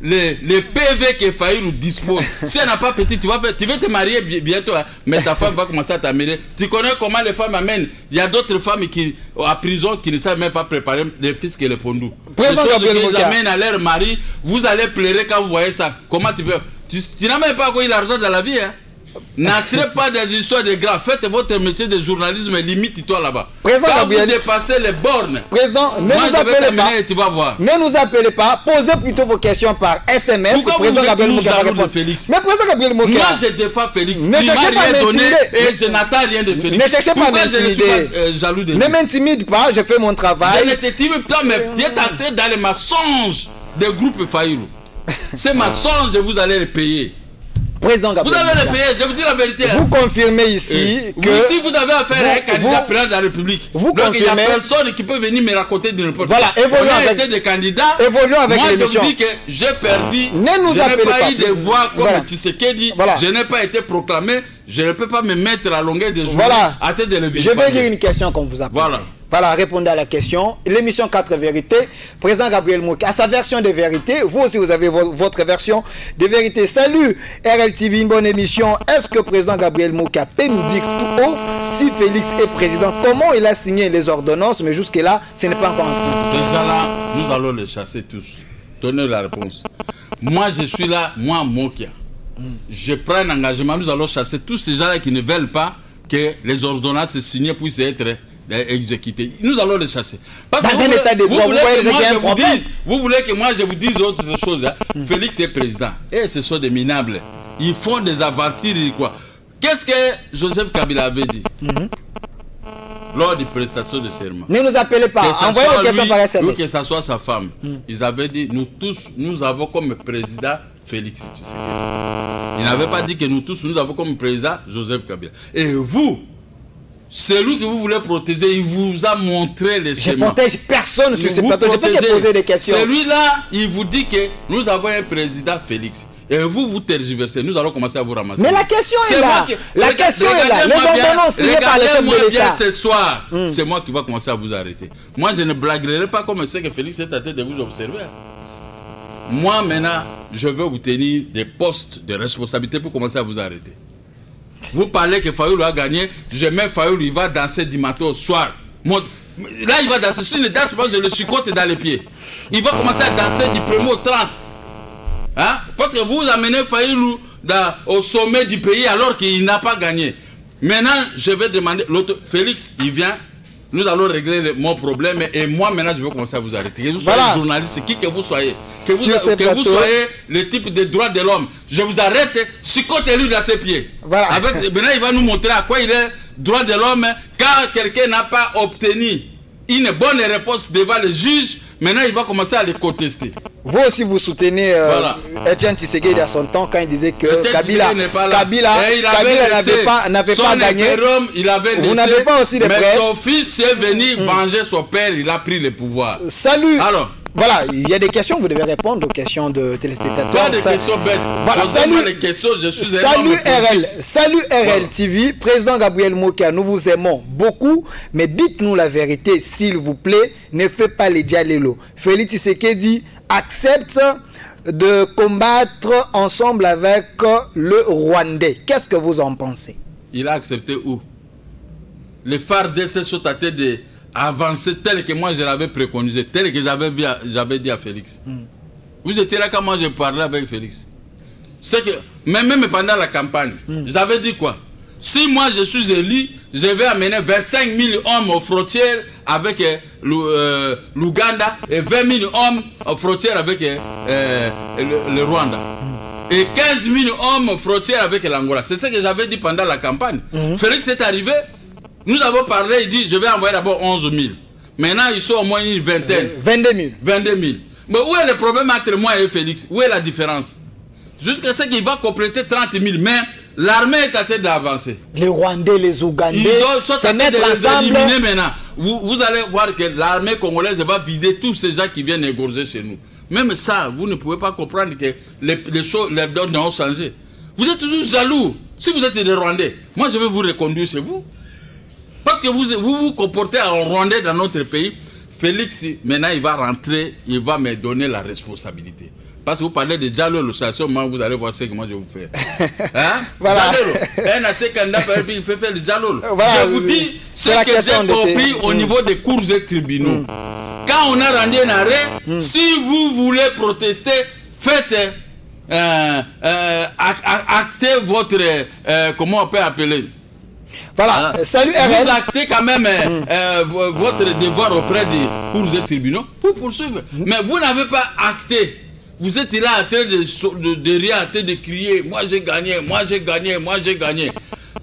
les PV que Fayulu dispose. Si elle n'a pas petit, tu vas te marier bientôt, hein, mais ta femme va commencer à t'amener. Tu connais comment les femmes amènent. Il y a d'autres femmes qui à prison qui ne savent même pas préparer les fils que les pondous. Les choses qu'ils amènent à leur mari, vous allez pleurer quand vous voyez ça. Comment tu peux... Tu n'as même pas eu l'argent dans la vie, hein. N'entrez pas dans des histoires de gras. Faites votre métier de journalisme et limite-toi là-bas. Quand vous dépassez les bornes, Président, ne nous appelez pas. Et tu vas voir. Ne nous appelez pas. Posez plutôt vos questions par SMS. Pourquoi vous êtes jaloux de Félix? Mais président Gabriel Mokia, moi je défends Félix. Ne cherchez pas à m'intimider. Et je n'attends rien de Félix. Ne cherchez pas à m'intimider. Pourquoi je ne suis pas jaloux de lui? Ne m'intimide pas. Je fais mon travail. Je ne t'intimide pas, mais tu es entré dans les mensonges des groupes Fayulu. Ces mensonges, vous allez les payer. Président Gabriel, vous allez le payer, je vous dis la vérité. Vous confirmez ici que... si vous avez affaire à un candidat président de la République, donc il n'y a personne qui peut venir me raconter de n'importe quoi. Voilà, évoluons avec... été des candidats. Évoluons avec moi, l'émission. je vous dis que j'ai perdu. Ne nous je n'ai pas eu de voix comme Tshisekedi. Voilà. Je n'ai pas été proclamé. Je ne peux pas me mettre à longueur de journée à tête de levier. Je vais lire une question qu'on vous a posée. Voilà, répondez à la question. L'émission 4 vérités. Président Gabriel Mokia, à sa version de vérité. Vous aussi, vous avez votre version de vérité. Salut RLTV, une bonne émission. Est-ce que président Gabriel Mokia peut nous dire tout haut si Félix est président? Comment il a signé les ordonnances? Mais jusque-là, ce n'est pas encore en place. Ces gens-là, nous allons les chasser tous. Donnez la réponse. Moi, je suis là, moi, Mokia. Je prends un engagement. Nous allons chasser tous ces gens-là qui ne veulent pas que les ordonnances signées puissent être exécuté. Nous allons les chasser. Parce que vous voulez que moi je vous dise autre chose. Hein? Félix est président. Et ce sont des minables. Ils font des aventures. Qu'est-ce que Joseph Kabila avait dit lors des prestations de serment? Ne nous appelez pas. Envoyez vos questions par SMS. Ou que ce soit sa femme. Ils avaient dit, nous tous, nous avons comme président Félix Tshisekedi. Ils n'avaient pas dit que nous tous, nous avons comme président Joseph Kabila. Et vous, celui que vous voulez protéger, il vous a montré les schémas. Je ne protège personne sur ce plateau. Je peux te poser des questions. Celui-là, il vous dit que nous avons un président Félix. Et vous tergiversez. Nous allons commencer à vous ramasser. Mais la question est là. La question est là. Les ordonnances signées par le chef de l'État. Ce soir, c'est moi qui vais commencer à vous arrêter. Moi, je ne blaguerai pas comme c'est que Félix est tenté de vous observer. Moi, maintenant, je vais vous tenir des postes de responsabilité pour commencer à vous arrêter. Vous parlez que Fayulu a gagné, je mets Fayulu, il va danser du matin au soir. Là, il va danser. S'il ne danse pas, je le chicote dans les pieds. Il va commencer à danser du 1er au 30. Hein? Parce que vous amenez Fayulu au sommet du pays alors qu'il n'a pas gagné. Maintenant, je vais demander, l'autre Félix, il vient. Nous allons régler mon problème et moi maintenant je vais commencer à vous arrêter. Que vous soyez journaliste, qui que vous soyez, que vous soyez le type de droits de l'homme, je vous arrête, chicotez-lui dans ses pieds. Voilà. Maintenant il va nous montrer à quoi il est droit de l'homme quand quelqu'un n'a pas obtenu une bonne réponse devant le juge. Maintenant il va commencer à les contester. Vous aussi vous soutenez Etienne Tshisekedi à son temps quand il disait que Kabila n'avait pas gagné. Il avait laissé, vous n'avez pas aussi des prêts. Mais son fils est venu venger son père, il a pris le pouvoir. Salut. Alors, voilà, il y a des questions, vous devez répondre aux questions de téléspectateurs. Pas des questions bêtes. Voilà, salut, les questions, je suis salut RL TV, président Gabriel Mokia, nous vous aimons beaucoup, mais dites-nous la vérité, s'il vous plaît, ne faites pas les dialélos. Félix Tshisekedi accepte de combattre ensemble avec le Rwandais. Qu'est-ce que vous en pensez? Il a accepté où? Les FARDC sont à tête de avancer tel que moi je l'avais préconisé, tel que j'avais dit à Félix. Vous étiez là quand moi je parlais avec Félix. C'est que même pendant la campagne, j'avais dit quoi? Si moi je suis élu, je vais amener 25 000 hommes aux frontières avec l'Ouganda et 20 000 hommes aux frontières avec le Rwanda. Et 15 000 hommes aux frontières avec l'Angola. C'est ce que j'avais dit pendant la campagne. Félix est arrivé, nous avons parlé, il dit je vais envoyer d'abord 11 000. Maintenant, ils sont au moins une vingtaine. 22 000. 22 000. Mais où est le problème entre moi et Félix? Où est la différence? Jusqu'à ce qu'il va compléter 30 000. Mais l'armée est en train d'avancer. Les Rwandais, les Ougandais, ils sont en train de les ensemble. éliminer maintenant. Vous allez voir que l'armée congolaise va vider tous ces gens qui viennent égorger chez nous. Même ça, vous ne pouvez pas comprendre que les choses, les données ont changé. Vous êtes toujours jaloux. Si vous êtes des Rwandais, moi je vais vous reconduire chez vous. Parce que vous comportez en Rwandais dans notre pays. Félix, maintenant il va rentrer, il va me donner la responsabilité. Parce que vous parlez de Diallo, moi vous allez voir ce que moi je vais vous faire. Hein? Voilà. Un assez candidat, il fait faire le Diallo. Voilà, je vous dis ce que j'ai compris au niveau des cours et tribunaux. Quand on a rendu un arrêt, si vous voulez protester, faites, actez votre, comment on peut appeler? Voilà, salut RL. Vous actez quand même votre devoir auprès des cours et tribunaux pour poursuivre. Mais vous n'avez pas acté. Vous êtes là en train de rire, en train de crier, moi j'ai gagné, moi j'ai gagné, moi j'ai gagné.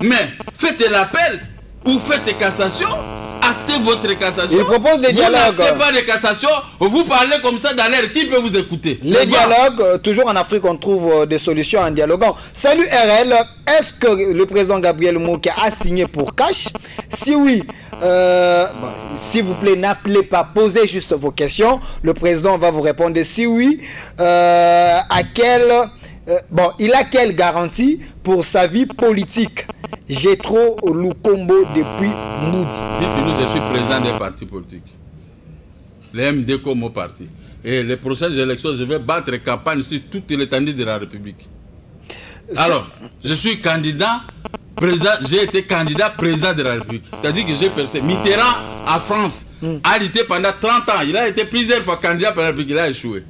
Mais faites l'appel ou faites cassation, actez votre cassation. Il propose des dialogues. Vous n'actez pas de cassation, vous parlez comme ça dans l'air, qui peut vous écouter? Les dialogues, toujours en Afrique, on trouve des solutions en dialoguant. Salut RL, est-ce que le président Gabriel Mokia a signé pour cash? Si oui, s'il vous plaît, n'appelez pas, posez juste vos questions. Le président va vous répondre. Si oui, il a quelle garantie pour sa vie politique? J'ai trop Lukombo depuis Moudi. Dites-nous, je suis président des partis politiques. Les MD comme parti. Et les prochaines élections, je vais battre campagne sur toute l'étendue de la République. Alors, je suis candidat, j'ai été candidat président de la République. C'est-à-dire que j'ai percé. Mitterrand, en France, a été pendant 30 ans. Il a été plusieurs fois candidat pour la République. Il a échoué.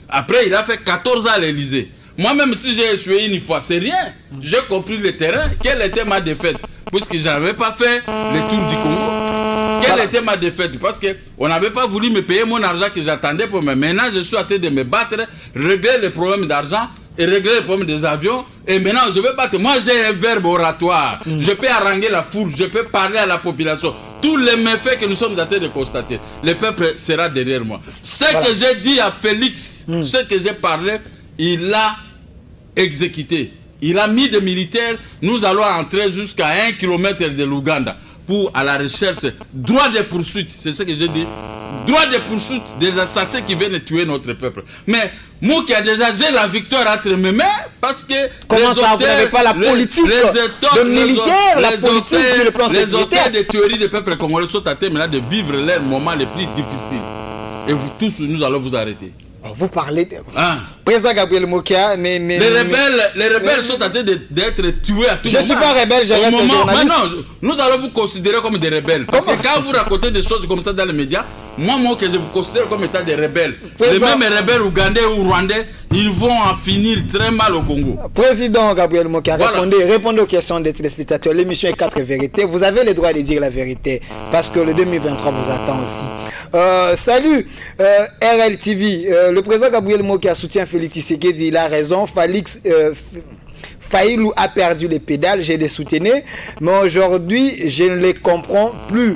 Après, il a fait 14 ans à l'Élysée. Moi-même, si j'ai échoué une fois, c'est rien. J'ai compris le terrain. Quelle était ma défaite? Puisque je n'avais pas fait le tour du Congo. Quelle était ma défaite? Parce qu'on n'avait pas voulu me payer mon argent que j'attendais pour moi. Maintenant, je suis en train de me battre, régler les problèmes d'argent et régler les problèmes des avions. Et maintenant, je vais battre. Moi, j'ai un verbe oratoire. Je peux haranguer la foule. Je peux parler à la population. Tous les méfaits que nous sommes en train de constater, le peuple sera derrière moi. Ce que j'ai dit à Félix, ce que j'ai parlé, il a exécuté. Il a mis des militaires. Nous allons entrer jusqu'à 1 km de l'Ouganda pour à la recherche, droit de poursuite. C'est ce que j'ai dit. Droit de poursuite des assassins qui viennent tuer notre peuple. Mais moi qui a déjà, j'ai la victoire entre mes mains parce que comment ça, vous n'avez pas la politique de militaire, la politique sur le plan sécuritaire. Les auteurs des théories des peuples congolais sont en train de vivre leurs moments les plus difficiles. Et vous tous, nous allons vous arrêter. Vous parlez de... Président Gabriel Mokia... Les rebelles sont en train d'être tués à tout moment. Je ne suis pas rebelle, je reste journaliste. Non, nous allons vous considérer comme des rebelles. Parce que quand vous racontez des choses comme ça dans les médias, moi que je vous considère comme étant des rebelles. Les mêmes rebelles ougandais ou rwandais, ils vont en finir très mal au Congo. Président Gabriel Mokia, répondez aux questions des téléspectateurs. L'émission est 4 vérités. Vous avez le droit de dire la vérité. Parce que le 2023 vous attend aussi. Salut RL TV. Le président Gabriel Mokia soutient Félix Tshisekedi. Il a raison. Faïlou a perdu les pédales. J'ai les soutenus. Mais aujourd'hui, je ne les comprends plus.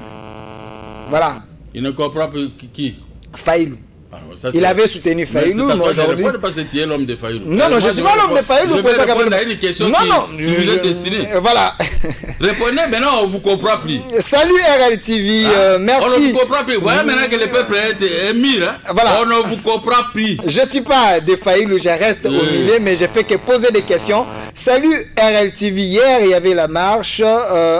Voilà. Il ne comprend plus qui? Faïlou. Il avait soutenu Faïlou, mais aujourd'hui... Ne pas être l'homme de Faïlou. Non, je ne suis pas l'homme de Faïlou. Je vais répondre à une question qui vous est destinée. Voilà. Répondez, maintenant on ne vous comprend plus. Salut RL TV, merci. On ne vous comprend plus. Voilà maintenant que le peuple est mis. Voilà. On ne vous comprend plus. Je ne suis pas de Faïlou, je reste au milieu, mais je fais que poser des questions. Salut RL TV, hier il y avait la marche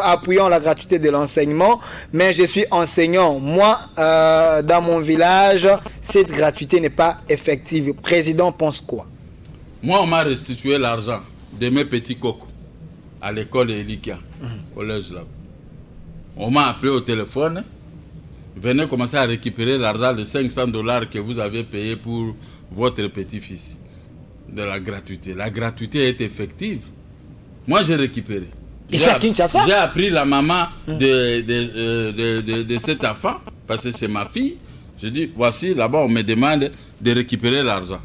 appuyant la gratuité de l'enseignement, mais je suis enseignant. Moi, dans mon village, cette gratuité n'est pas effective. Le président pense quoi? Moi, on m'a restitué l'argent de mes petits cocos à l'école Elikia, collège là. On m'a appelé au téléphone. Venez commencer à récupérer l'argent de $500 que vous avez payé pour votre petit-fils. De la gratuité. La gratuité est effective. Moi, j'ai récupéré. J'ai appris la maman de cet enfant, parce que c'est ma fille. J'ai dit, voici, là-bas, on me demande de récupérer l'argent.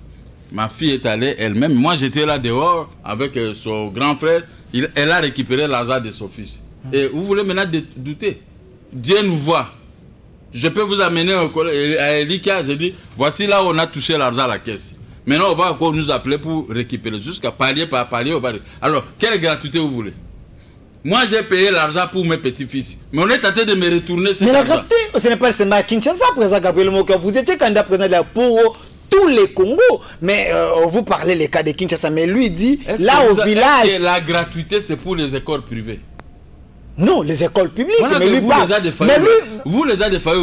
Ma fille est allée elle-même. Moi, j'étais là dehors avec son grand frère. Elle a récupéré l'argent de son fils. Et vous voulez maintenant douter? Dieu nous voit. Je peux vous amener à Elika, je dis, voici là où on a touché l'argent à la caisse. Maintenant, on va encore nous appeler pour récupérer. Jusqu'à palier par palier, on va... Alors, quelle gratuité vous voulez? Moi, j'ai payé l'argent pour mes petits-fils. Mais on est tenté de me retourner cet argent. Mais la gratuité, ce n'est pas seulement à Kinshasa, président Gabriel Mokia. Vous étiez candidat président pour tous les Congos. Mais vous parlez les cas de Kinshasa. Mais lui dit, là au village... Est-ce que la gratuité, c'est pour les écoles privées? Non, les écoles publiques. Voilà, mais lui vous, parle. Vous les a défaillés,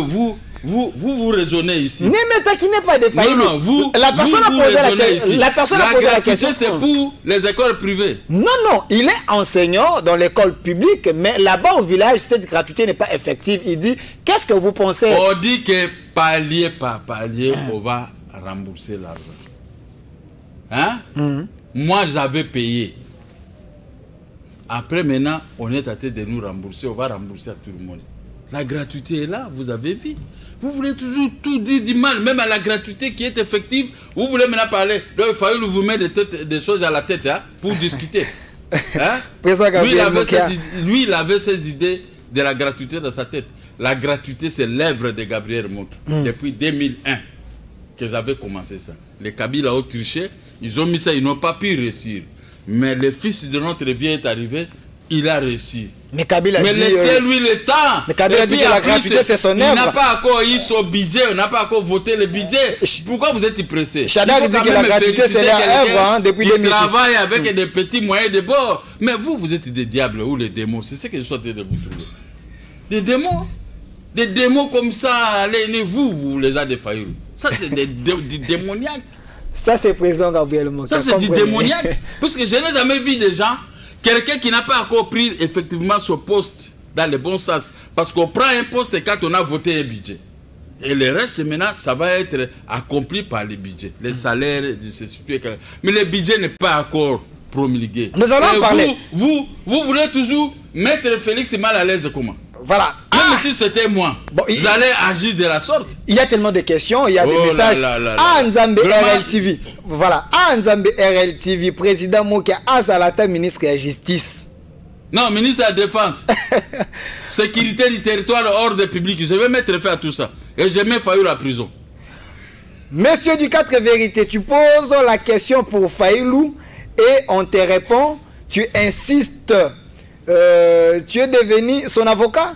vous raisonnez ici. Ne me taquinez pas des failles. Non, vous. La personne a posé la question. La personne a posé la question. C'est pour les écoles privées. Non, il est enseignant dans l'école publique, mais là-bas au village, cette gratuité n'est pas effective. Il dit, qu'est-ce que vous pensez? On dit que palier par palier, on va rembourser l'argent. Hein? Moi, j'avais payé. Après, maintenant, on est à tête de nous rembourser. On va rembourser à tout le monde. La gratuité est là, vous avez vu. Vous voulez toujours tout dire du mal, même à la gratuité qui est effective. Vous voulez maintenant parler. Donc, il fallait vous mettre des choses à la tête pour discuter. Hein? Lui, il avait ses idées de la gratuité dans sa tête. La gratuité, c'est l'œuvre de Gabriel Mokia. Depuis 2001 que j'avais commencé ça. Les Kabila ont triché. Ils ont mis ça, ils n'ont pas pu réussir. Mais le fils de notre vie est arrivé, il a réussi. Mais Kabila dit... laissez-lui le temps. Mais Kabila dit que la gratuité, c'est son œuvre. Il n'a pas encore eu son budget, on n'a pas encore voté le budget. Pourquoi vous êtes pressé? Chadar dit que la gratuité, c'est leur œuvre depuis 2006. Il travaille avec des petits moyens de bord. Mais vous êtes des diables ou les démons. C'est ce que je suis en train de vous trouver. Des démons. Des démons comme ça, vous les avez défaillis. Ça, c'est des démoniaques. Ça, c'est président Gabriel Mokia. Ça, c'est du démoniaque. Parce que je n'ai jamais vu des gens, quelqu'un qui n'a pas encore pris effectivement son poste dans le bon sens. Parce qu'on prend un poste quand on a voté un budget. Et le reste, maintenant, ça va être accompli par les budgets. Les salaires, mais le budget n'est pas encore promulgué. Nous allons parler. Vous voulez toujours mettre Félix mal à l'aise comment? Voilà. Même si c'était moi, j'allais agir de la sorte. Il y a tellement de questions, il y a des messages. Nzambe RLTV. Voilà. Nzambe RLTV, président Mokia, Azalata, ministre de la Justice. Non, ministre de la Défense. Sécurité du territoire, ordre public. Je vais mettre fin à tout ça. Et je mets Fayou à la prison. Monsieur du 4 vérités, tu poses la question pour Fayou et on te répond. Tu insistes. Tu es devenu son avocat?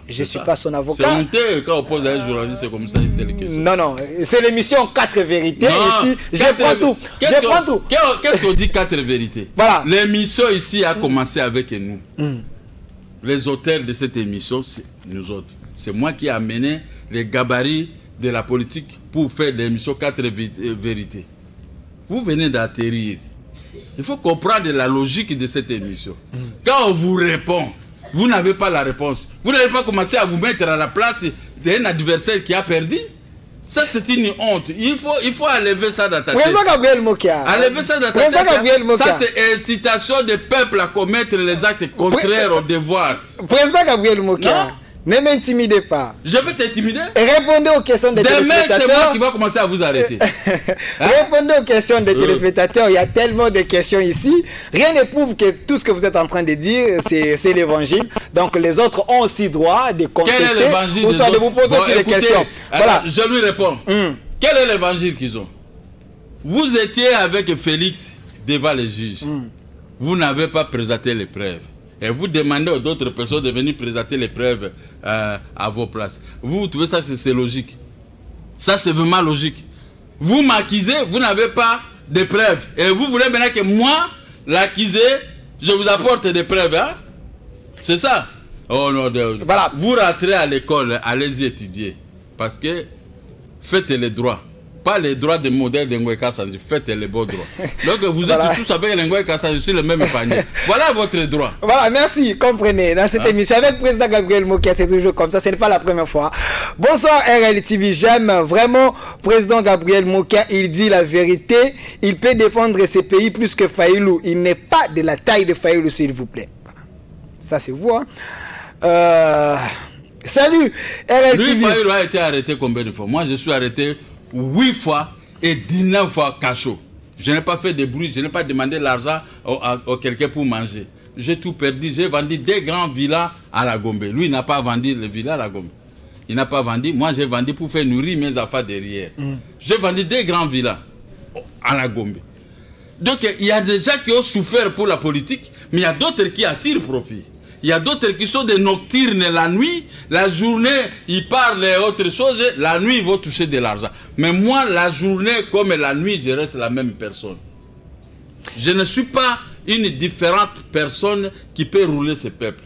Je ne suis pas son avocat. C'est honteux quand on pose à un journaliste, c'est comme ça une telle question. Non, c'est l'émission 4 vérités. Non, ici, je prends tout. Qu'est-ce qu'on dit 4 vérités? Voilà. L'émission ici a commencé avec nous. Les auteurs de cette émission, c'est nous autres. C'est moi qui ai amené les gabarits de la politique pour faire l'émission 4 vérités. Vous venez d'atterrir. Il faut comprendre la logique de cette émission. Quand on vous répond, vous n'avez pas la réponse. Vous n'avez pas commencé à vous mettre à la place d'un adversaire qui a perdu. Ça, c'est une honte. Il faut enlever ça dans ta tête. Président Gabriel Mokia. Enlever ça dans ta tête. Ça, c'est incitation des peuples à commettre les actes contraires au devoir. Président Gabriel Mokia. Ne m'intimidez pas. Je peux t'intimider? Répondez aux questions des téléspectateurs. Demain, c'est moi qui va commencer à vous arrêter. Répondez aux questions des téléspectateurs. Il y a tellement de questions ici. Rien ne prouve que tout ce que vous êtes en train de dire, c'est l'évangile. Donc les autres ont aussi droit de contester. Quel est l'évangile? Ou soit de vous poser aussi des questions. Voilà. Je lui réponds. Quel est l'évangile qu'ils ont? Vous étiez avec Félix devant les juges. Vous n'avez pas présenté les preuves. Et vous demandez aux autres personnes de venir présenter les preuves à vos places. Vous trouvez ça, c'est logique? Ça, c'est vraiment logique. Vous m'accusez, vous n'avez pas de preuves. Et vous voulez maintenant que moi, l'accusé, je vous apporte des preuves. Hein? C'est ça? Oh non, voilà. Vous rentrez à l'école, allez-y étudier. Parce que faites les droits. Pas les droits des modèles de Ngoïka Sanji, faites les beaux droits. Donc vous êtes tous avec les Ngoïka Sanji sur le même panier. Voilà votre droit. Voilà, merci. Comprenez, dans cette émission avec le président Gabriel Mokia, c'est toujours comme ça, ce n'est pas la première fois. Bonsoir RLTV, j'aime vraiment président Gabriel Mokia, il dit la vérité, il peut défendre ses pays plus que Fayulu. Il n'est pas de la taille de Fayulu, s'il vous plaît. Ça c'est vous, hein. Salut RLTV. Lui, Fayulu a été arrêté combien de fois? Moi, je suis arrêté 8 fois et 19 fois cachot. Je n'ai pas fait de bruit, je n'ai pas demandé l'argent à quelqu'un pour manger. J'ai tout perdu, j'ai vendu des grands villas à la Gombe. Lui, il n'a pas vendu les villas à la Gombe. il n'a pas vendu. Moi, j'ai vendu pour faire nourrir mes affaires derrière. J'ai vendu 2 grands villas à la Gombe. Donc, il y a des gens qui ont souffert pour la politique, mais il y a d'autres qui attirent profit. Il y a d'autres qui sont des nocturnes la nuit. La journée, ils parlent autre chose. La nuit, ils vont toucher de l'argent. Mais moi, la journée comme la nuit, je reste la même personne. Je ne suis pas une différente personne qui peut rouler ce peuple.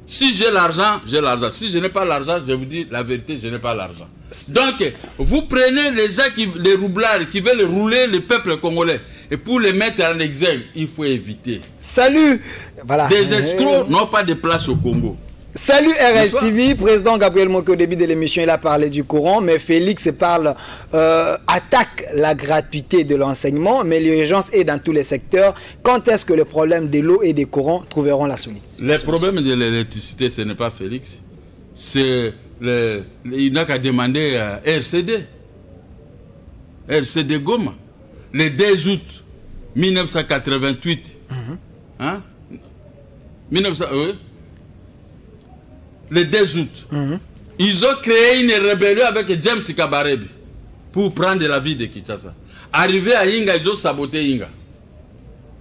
Si j'ai l'argent, j'ai l'argent. Si je n'ai pas l'argent, je vous dis la vérité, je n'ai pas l'argent. Donc, vous prenez les gens, les roublards, qui veulent rouler le peuple congolais. Et pour les mettre en exergue, il faut éviter. Salut. Voilà. Des escrocs n'ont pas de place au Congo. Salut RLTV, président Gabriel Moké, au début de l'émission, il a parlé du courant, mais Félix attaque la gratuité de l'enseignement, mais l'urgence est dans tous les secteurs. Quand est-ce que le problème de l'eau et des courants trouveront la solution? Le problème de l'électricité, ce n'est pas Félix. C'est il n'a qu'à demander à RCD. RCD Goma. Le 2 août 1988. Hein? 1900, oui. Le 2 août, ils ont créé une rébellion avec James Kabarebe pour prendre la vie de Kinshasa. Arrivé à Inga, ils ont saboté Inga.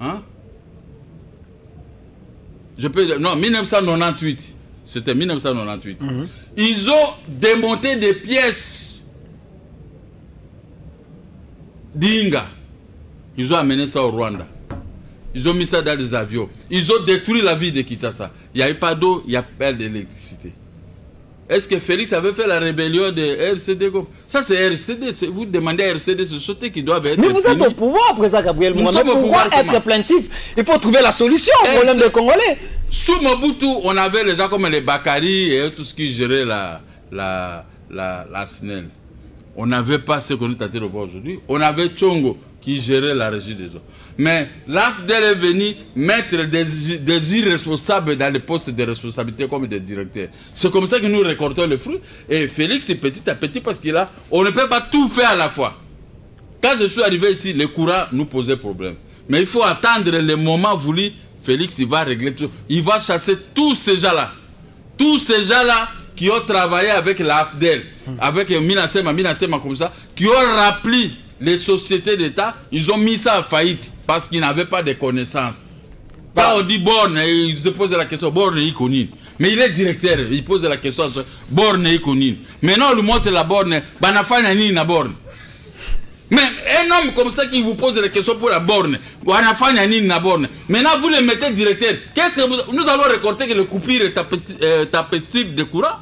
Hein? Non, 1998. C'était 1998. Ils ont démonté des pièces d'Inga. Ils ont amené ça au Rwanda. Ils ont mis ça dans des avions. Ils ont détruit la ville de Kinshasa. Il n'y a pas d'eau, il y a pas d'électricité. Est-ce que Félix avait fait la rébellion de RCD? Ça, c'est RCD. Vous demandez à RCD, c'est ce qui doivent être. Mais vous êtes au pouvoir, président Gabriel Moké. Pourquoi être plaintif? Il faut trouver la solution au problème des Congolais. Sous Mobutu, on avait les gens comme les Bakary et tout ce qui gérait la SNEL. On n'avait pas ce qu'on est en train de voir aujourd'hui. On avait Tchongo qui gérait la régie des eaux. Mais l'AFDEL est venu mettre des irresponsables dans les postes de responsabilité comme des directeurs. C'est comme ça que nous récoltons les fruits. Et Félix, c'est petit à petit parce qu'on ne peut pas tout faire à la fois. Quand je suis arrivé ici, le courant nous posait problème. Mais il faut attendre le moment voulu. Félix, il va régler tout. Il va chasser tous ces gens-là. Tous ces gens-là qui ont travaillé avec l'AFDEL, avec Minasema comme ça, qui ont rappelé les sociétés d'État, ils ont mis ça en faillite parce qu'ils n'avaient pas de connaissances. Quand on dit Borne, il se pose la question, Borne est connu. Mais il est directeur, il pose la question, Borne est connu. Maintenant on lui montre la Borne, Banafana ni na Borne. Mais un homme comme ça qui vous pose la question pour la Borne, Banafana ni na Borne. Maintenant vous le mettez directeur. Nous allons récolter que le coupure est tapétif de courant.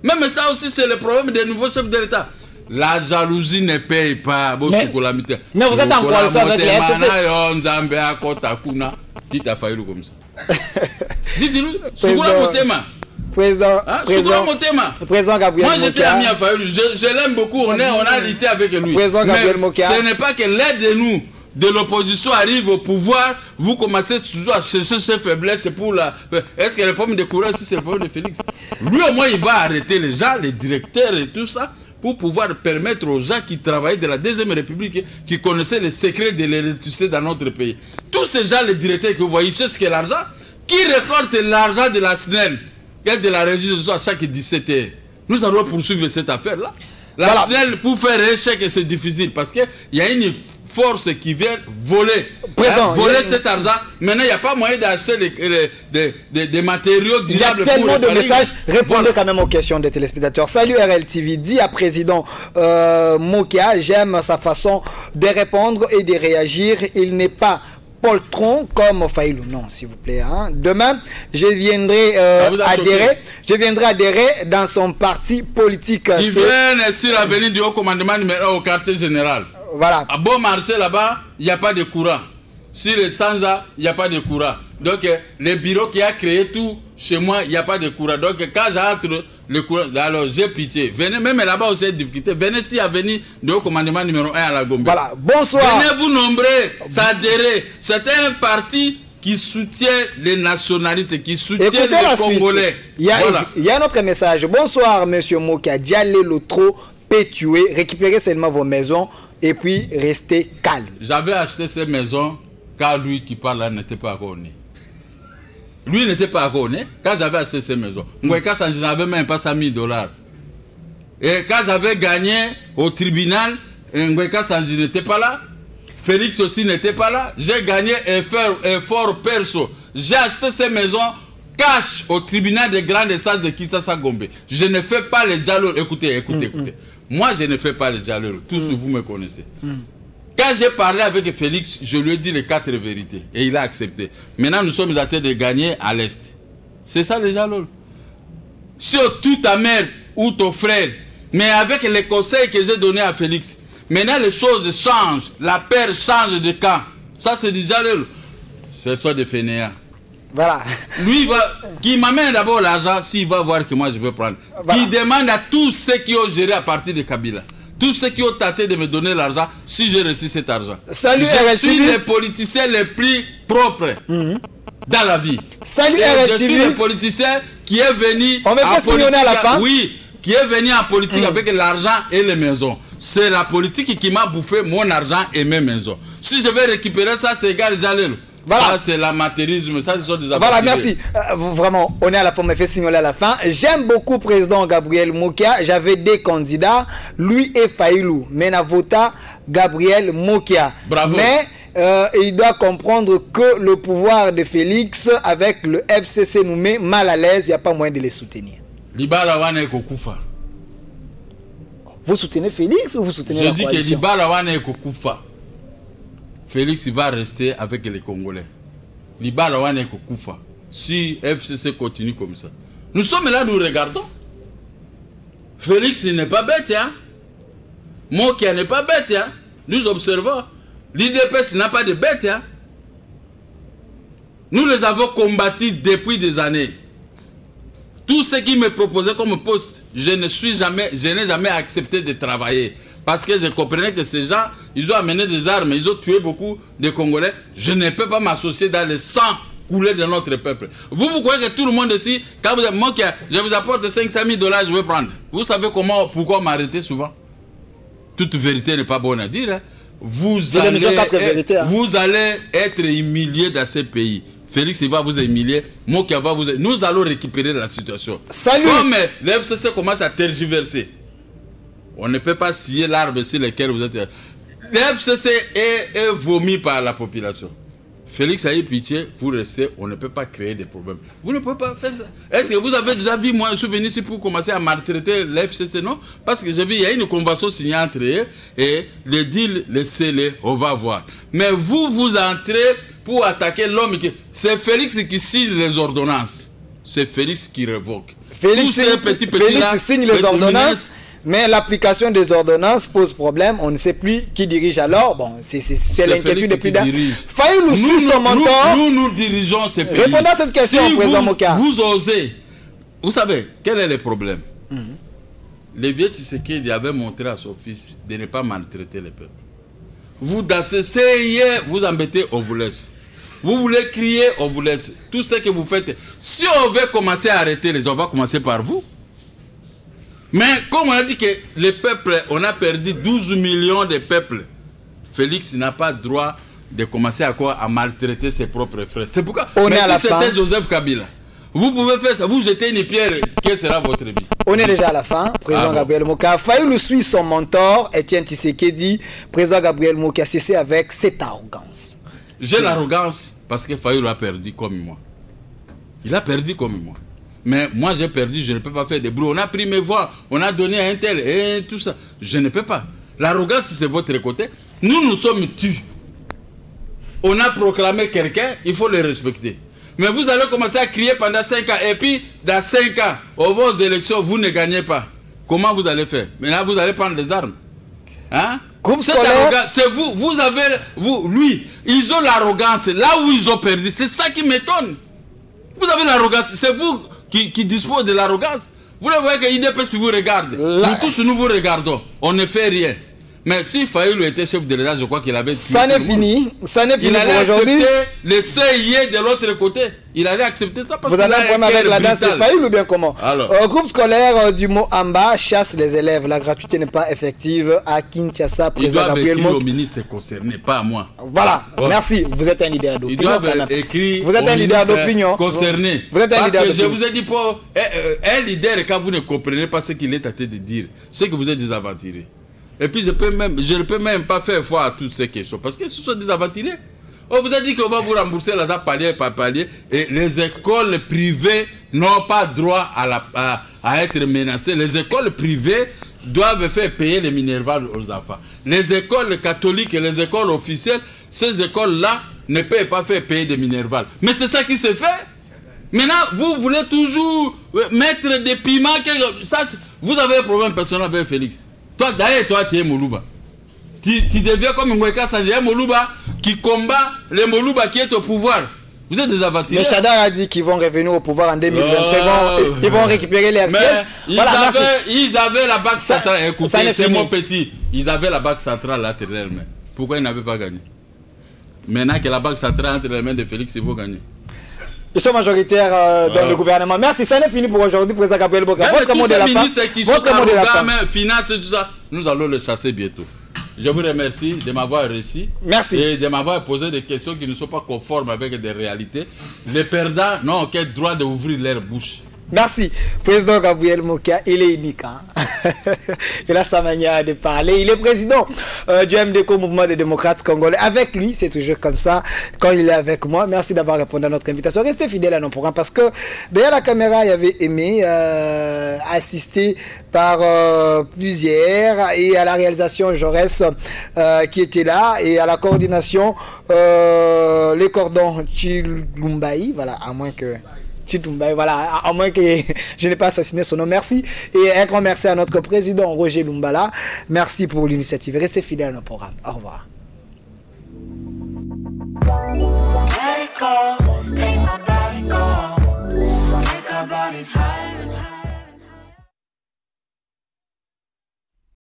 Même ça aussi c'est le problème des nouveaux chefs de l'État. La jalousie ne paye pas. Mais vous êtes en coalition avec les FCC. Dites-lui, Président Gabriel Moké. Moi j'étais ami à Fayulu, je l'aime beaucoup, on a lutté avec lui. Président Gabriel Moké. Ce n'est pas que l'aide de nous, de l'opposition arrive au pouvoir, vous commencez toujours à chercher ses faiblesses pour la... Est-ce que le problème de courant, si c'est le problème de Félix? Lui au moins il va arrêter les gens, les directeurs et tout ça, pour pouvoir permettre aux gens qui travaillaient de la Deuxième République, qui connaissaient les secrets de l'électricité dans notre pays. Tous ces gens, les directeurs que vous voyez, cherchent que l'argent, qui récolte l'argent de la SNEL et de la régie de soins à chaque 17 heures. Nous allons poursuivre cette affaire-là. La SNEL, pour faire un chèque, c'est difficile parce qu'il y a une force qui vient voler, cet argent. Maintenant, il n'y a pas moyen d'acheter des matériaux durables. Il y a tellement de messages. Répondez quand même aux questions des téléspectateurs. Salut RLTV, dit à président Moké, j'aime sa façon de répondre et de réagir. Il n'est pas poltron comme Fayulu. Non, s'il vous plaît. Hein. Demain, je viendrai adhérer dans son parti politique. Qui vient sur l'avenue du haut commandement numéro 1 au quartier général. Voilà. À bon marché là-bas, il n'y a pas de courant. Sur les Sanja, il n'y a pas de courant. Donc, le bureau qui a créé tout, chez moi, il n'y a pas de courant. Donc, quand j'entre le courant, alors j'ai pitié. Venez, même là-bas aussi, il y a des difficultés. Venez ici à venir de haut commandement numéro 1 à la Gombe. Voilà, bonsoir. Venez vous nombrer, s'adhérer. C'est un parti qui soutient les nationalités, qui soutient les Congolais. Il y a un autre message. Bonsoir, monsieur Moké. Dialé le trop, tuer, récupérez seulement vos maisons. Et puis, restez calme. J'avais acheté ces maisons quand lui qui parle là n'était pas encore né. Lui n'était pas encore né quand j'avais acheté ces maisons. Moi, quand je n'avais même pas $100 000. Et quand j'avais gagné au tribunal, Ngweka Sanji n'était pas là. Félix aussi n'était pas là. J'ai gagné effort perso. J'ai acheté ces maisons cash au tribunal des grandes instances de Kinshasa Gombe. Je ne fais pas les dialogues. Écoutez. Moi, je ne fais pas les dialogues. Tous vous me connaissez. Quand j'ai parlé avec Félix, je lui ai dit les 4 vérités. Et il a accepté. Maintenant, nous sommes en train de gagner à l'Est. C'est ça les dialogues. Surtout ta mère ou ton frère. Mais avec les conseils que j'ai donnés à Félix, maintenant les choses changent. La paire change de camp. Ça, c'est du dialogue. Ce sont des fainéants. Voilà. Lui, qui m'amène d'abord l'argent, s'il va voir que moi je peux prendre. Voilà. Il demande à tous ceux qui ont géré à partir de Kabila. Tous ceux qui ont tenté de me donner l'argent, si j'ai reçu cet argent. Salut, je suis les politiciens les plus propres dans la vie. Salut, je suis le politicien qui est venu en politique. À la fin. Oui, qui est venu en politique avec l'argent et les maisons. C'est la politique qui m'a bouffé mon argent et mes maisons. Si je vais récupérer ça, c'est égal, Jalel. Voilà. Ça, c'est l'amateurisme. Ça, ce sont des voilà, merci. Vraiment, on est à la fin, on me fait signaler à la fin. J'aime beaucoup le président Gabriel Mokia. J'avais 2 candidats, lui et Faïlou. Mais n'a voté Gabriel Mokia. Bravo. Mais il doit comprendre que le pouvoir de Félix avec le FCC nous met mal à l'aise. Il n'y a pas moyen de les soutenir. Libala wane kokufa. Vous soutenez Félix ou vous soutenez la coalition? Je dis que Libala wane kokufa. Félix il va rester avec les Congolais. Libala wane kokufa. Si FCC continue comme ça. Nous sommes là, nous regardons. Félix il n'est pas bête, hein. Mokia n'est pas bête, hein. Nous observons. L'IDPS n'a pas de bête, hein. Nous les avons combattus depuis des années. Tout ce qui me proposait comme poste, je n'ai jamais accepté de travailler. Parce que je comprenais que ces gens, ils ont amené des armes, ils ont tué beaucoup de Congolais. Je ne peux pas m'associer dans le sang coulé de notre peuple. Vous croyez que tout le monde ici, quand vous êtes manqué, je vous apporte 500 000 $, je vais prendre. Vous savez pourquoi m'arrêter souvent? Toute vérité n'est pas bonne à dire. Hein. Vous allez être humilié dans ces pays. Félix il va vous humilier, Mokia va vous... Nous allons récupérer la situation. Salut. Comme l'FCC commence à tergiverser, on ne peut pas scier l'arbre sur lequel vous êtes. L'FCC est vomi par la population. Félix a eu pitié, vous restez, on ne peut pas créer des problèmes. Vous ne pouvez pas faire ça. Est-ce que vous avez déjà vu, moi, je suis venu ici pour commencer à maltraiter l'FCC, non? Parce que j'ai vu, il y a une convention signée entre eux et le deal, laissez-les, on va voir. Mais vous entrez pour attaquer l'homme qui... C'est Félix qui signe les ordonnances. C'est Félix qui révoque. Félix signe les ordonnances. Mais l'application des ordonnances pose problème. On ne sait plus qui dirige alors. Bon, c'est l'inquiétude depuis d'un. Faïlou suit son mentor. Nous dirigeons ces pays. Répondez à cette question, si président Mokia. Vous osez. Vous savez, quel est le problème? Le vieux Tshisekedi avait montré à son fils de ne pas maltraiter les peuples. Vous dansez, vous embêtez, on vous laisse. Vous voulez crier, on vous laisse. Tout ce que vous faites. Si on veut commencer à arrêter les, on va commencer par vous. Mais comme on a dit que les peuples, on a perdu 12 millions de peuples, Félix n'a pas droit de commencer à maltraiter ses propres frères. C'est pourquoi, si c'était Joseph Kabila, vous pouvez faire ça, vous jetez une pierre, quelle sera votre vie? On est déjà à la fin, président Gabriel Mokia. Faïlou suit son mentor, Etienne Tshisekedi. Président Gabriel Mokia, cessez avec cette arrogance. J'ai l'arrogance parce que Faïlou a perdu comme moi. Il a perdu comme moi. Mais moi j'ai perdu, je ne peux pas faire des bruits. On a pris mes voix, on a donné à un tel et tout ça. Je ne peux pas. L'arrogance c'est votre côté. Nous sommes tus. On a proclamé quelqu'un, il faut le respecter. Mais vous allez commencer à crier pendant 5 ans. Et puis dans 5 ans, aux vos élections, vous ne gagnez pas. Comment vous allez faire? Maintenant vous allez prendre les armes. Hein? C'est vous, lui, ils ont l'arrogance. Là où ils ont perdu, c'est ça qui m'étonne. Vous avez l'arrogance, c'est vous qui dispose de l'arrogance. Vous le voyez que l'IDP si vous regardez. Nous tous nous vous regardons. On ne fait rien. Mais si Fayulu était chef de l'État, je crois qu'il avait... Ça n'est fini. Ça n'est fini il allait pour aujourd'hui. accepter le CIE de l'autre côté. Il allait accepter ça parce vous avez un problème avec la danse de Fayulu ou bien comment? Groupe scolaire du Moamba chasse les élèves. La gratuité n'est pas effective à Kinshasa. Ils doivent écrire au ministre concerné, pas à moi. Voilà, merci. Vous êtes un leader d'opinion. Ils doivent écrire vous êtes un leader d'opinion concerné. Vous êtes un leader d'opinion. Je vous ai dit, pour un leader, quand vous ne comprenez pas ce qu'il est tenté de dire, c'est que vous êtes des aventuriers. Et puis je ne peux même pas faire foi à toutes ces questions parce que ce sont des aventuriers. On vous a dit qu'on va vous rembourser là, palier par palier, et les écoles privées n'ont pas droit à être menacées. Les écoles privées doivent faire payer les minervales aux enfants. Les écoles catholiques et les écoles officielles, ces écoles-là ne peuvent pas faire payer des minervales. Mais c'est ça qui se fait. Maintenant, vous voulez toujours mettre des piments. Ça, vous avez un problème personnel avec Félix. Toi, d'ailleurs, toi, tu es Moluba. Tu deviens comme Mweka Sanjé Moluba qui combat les Moluba qui est au pouvoir. Vous êtes des aventuriers. Mais Chadar a dit qu'ils vont revenir au pouvoir en 2023. Ils vont récupérer les sièges. Voilà, ils avaient la banque centrale. Écoutez, c'est mon petit. Ils avaient la banque centrale entre les mains. Pourquoi ils n'avaient pas gagné? Maintenant que la banque centrale entre les mains de Félix, ils vont gagner. Ils sont majoritaires dans le gouvernement. Merci, ça n'est fini pour aujourd'hui, président Gabriel Boka. Votre mot de la fin. Votre mot de la fin. Finance et tout ça, nous allons le chasser bientôt. Je vous remercie de m'avoir reçu. Merci. Et de m'avoir posé des questions qui ne sont pas conformes avec des réalités. Les perdants n'ont aucun droit d'ouvrir leur bouche. Merci. Président Gabriel Mokia, il est unique. Il a sa manière de parler. Il est président du MDCO, Mouvement des démocrates congolais. Avec lui, c'est toujours comme ça quand il est avec moi. Merci d'avoir répondu à notre invitation. Restez fidèles à nos programmes parce que derrière la caméra, il y avait Aimé, assisté par plusieurs, et à la réalisation Jaurès qui était là, et à la coordination les cordons Chilumbaï. Voilà, à moins que... Voilà, à moins que je n'ai pas assassiné son nom. Merci. Et un grand merci à notre président Roger Lumbala. Merci pour l'initiative. Restez fidèles à nos programmes. Au revoir.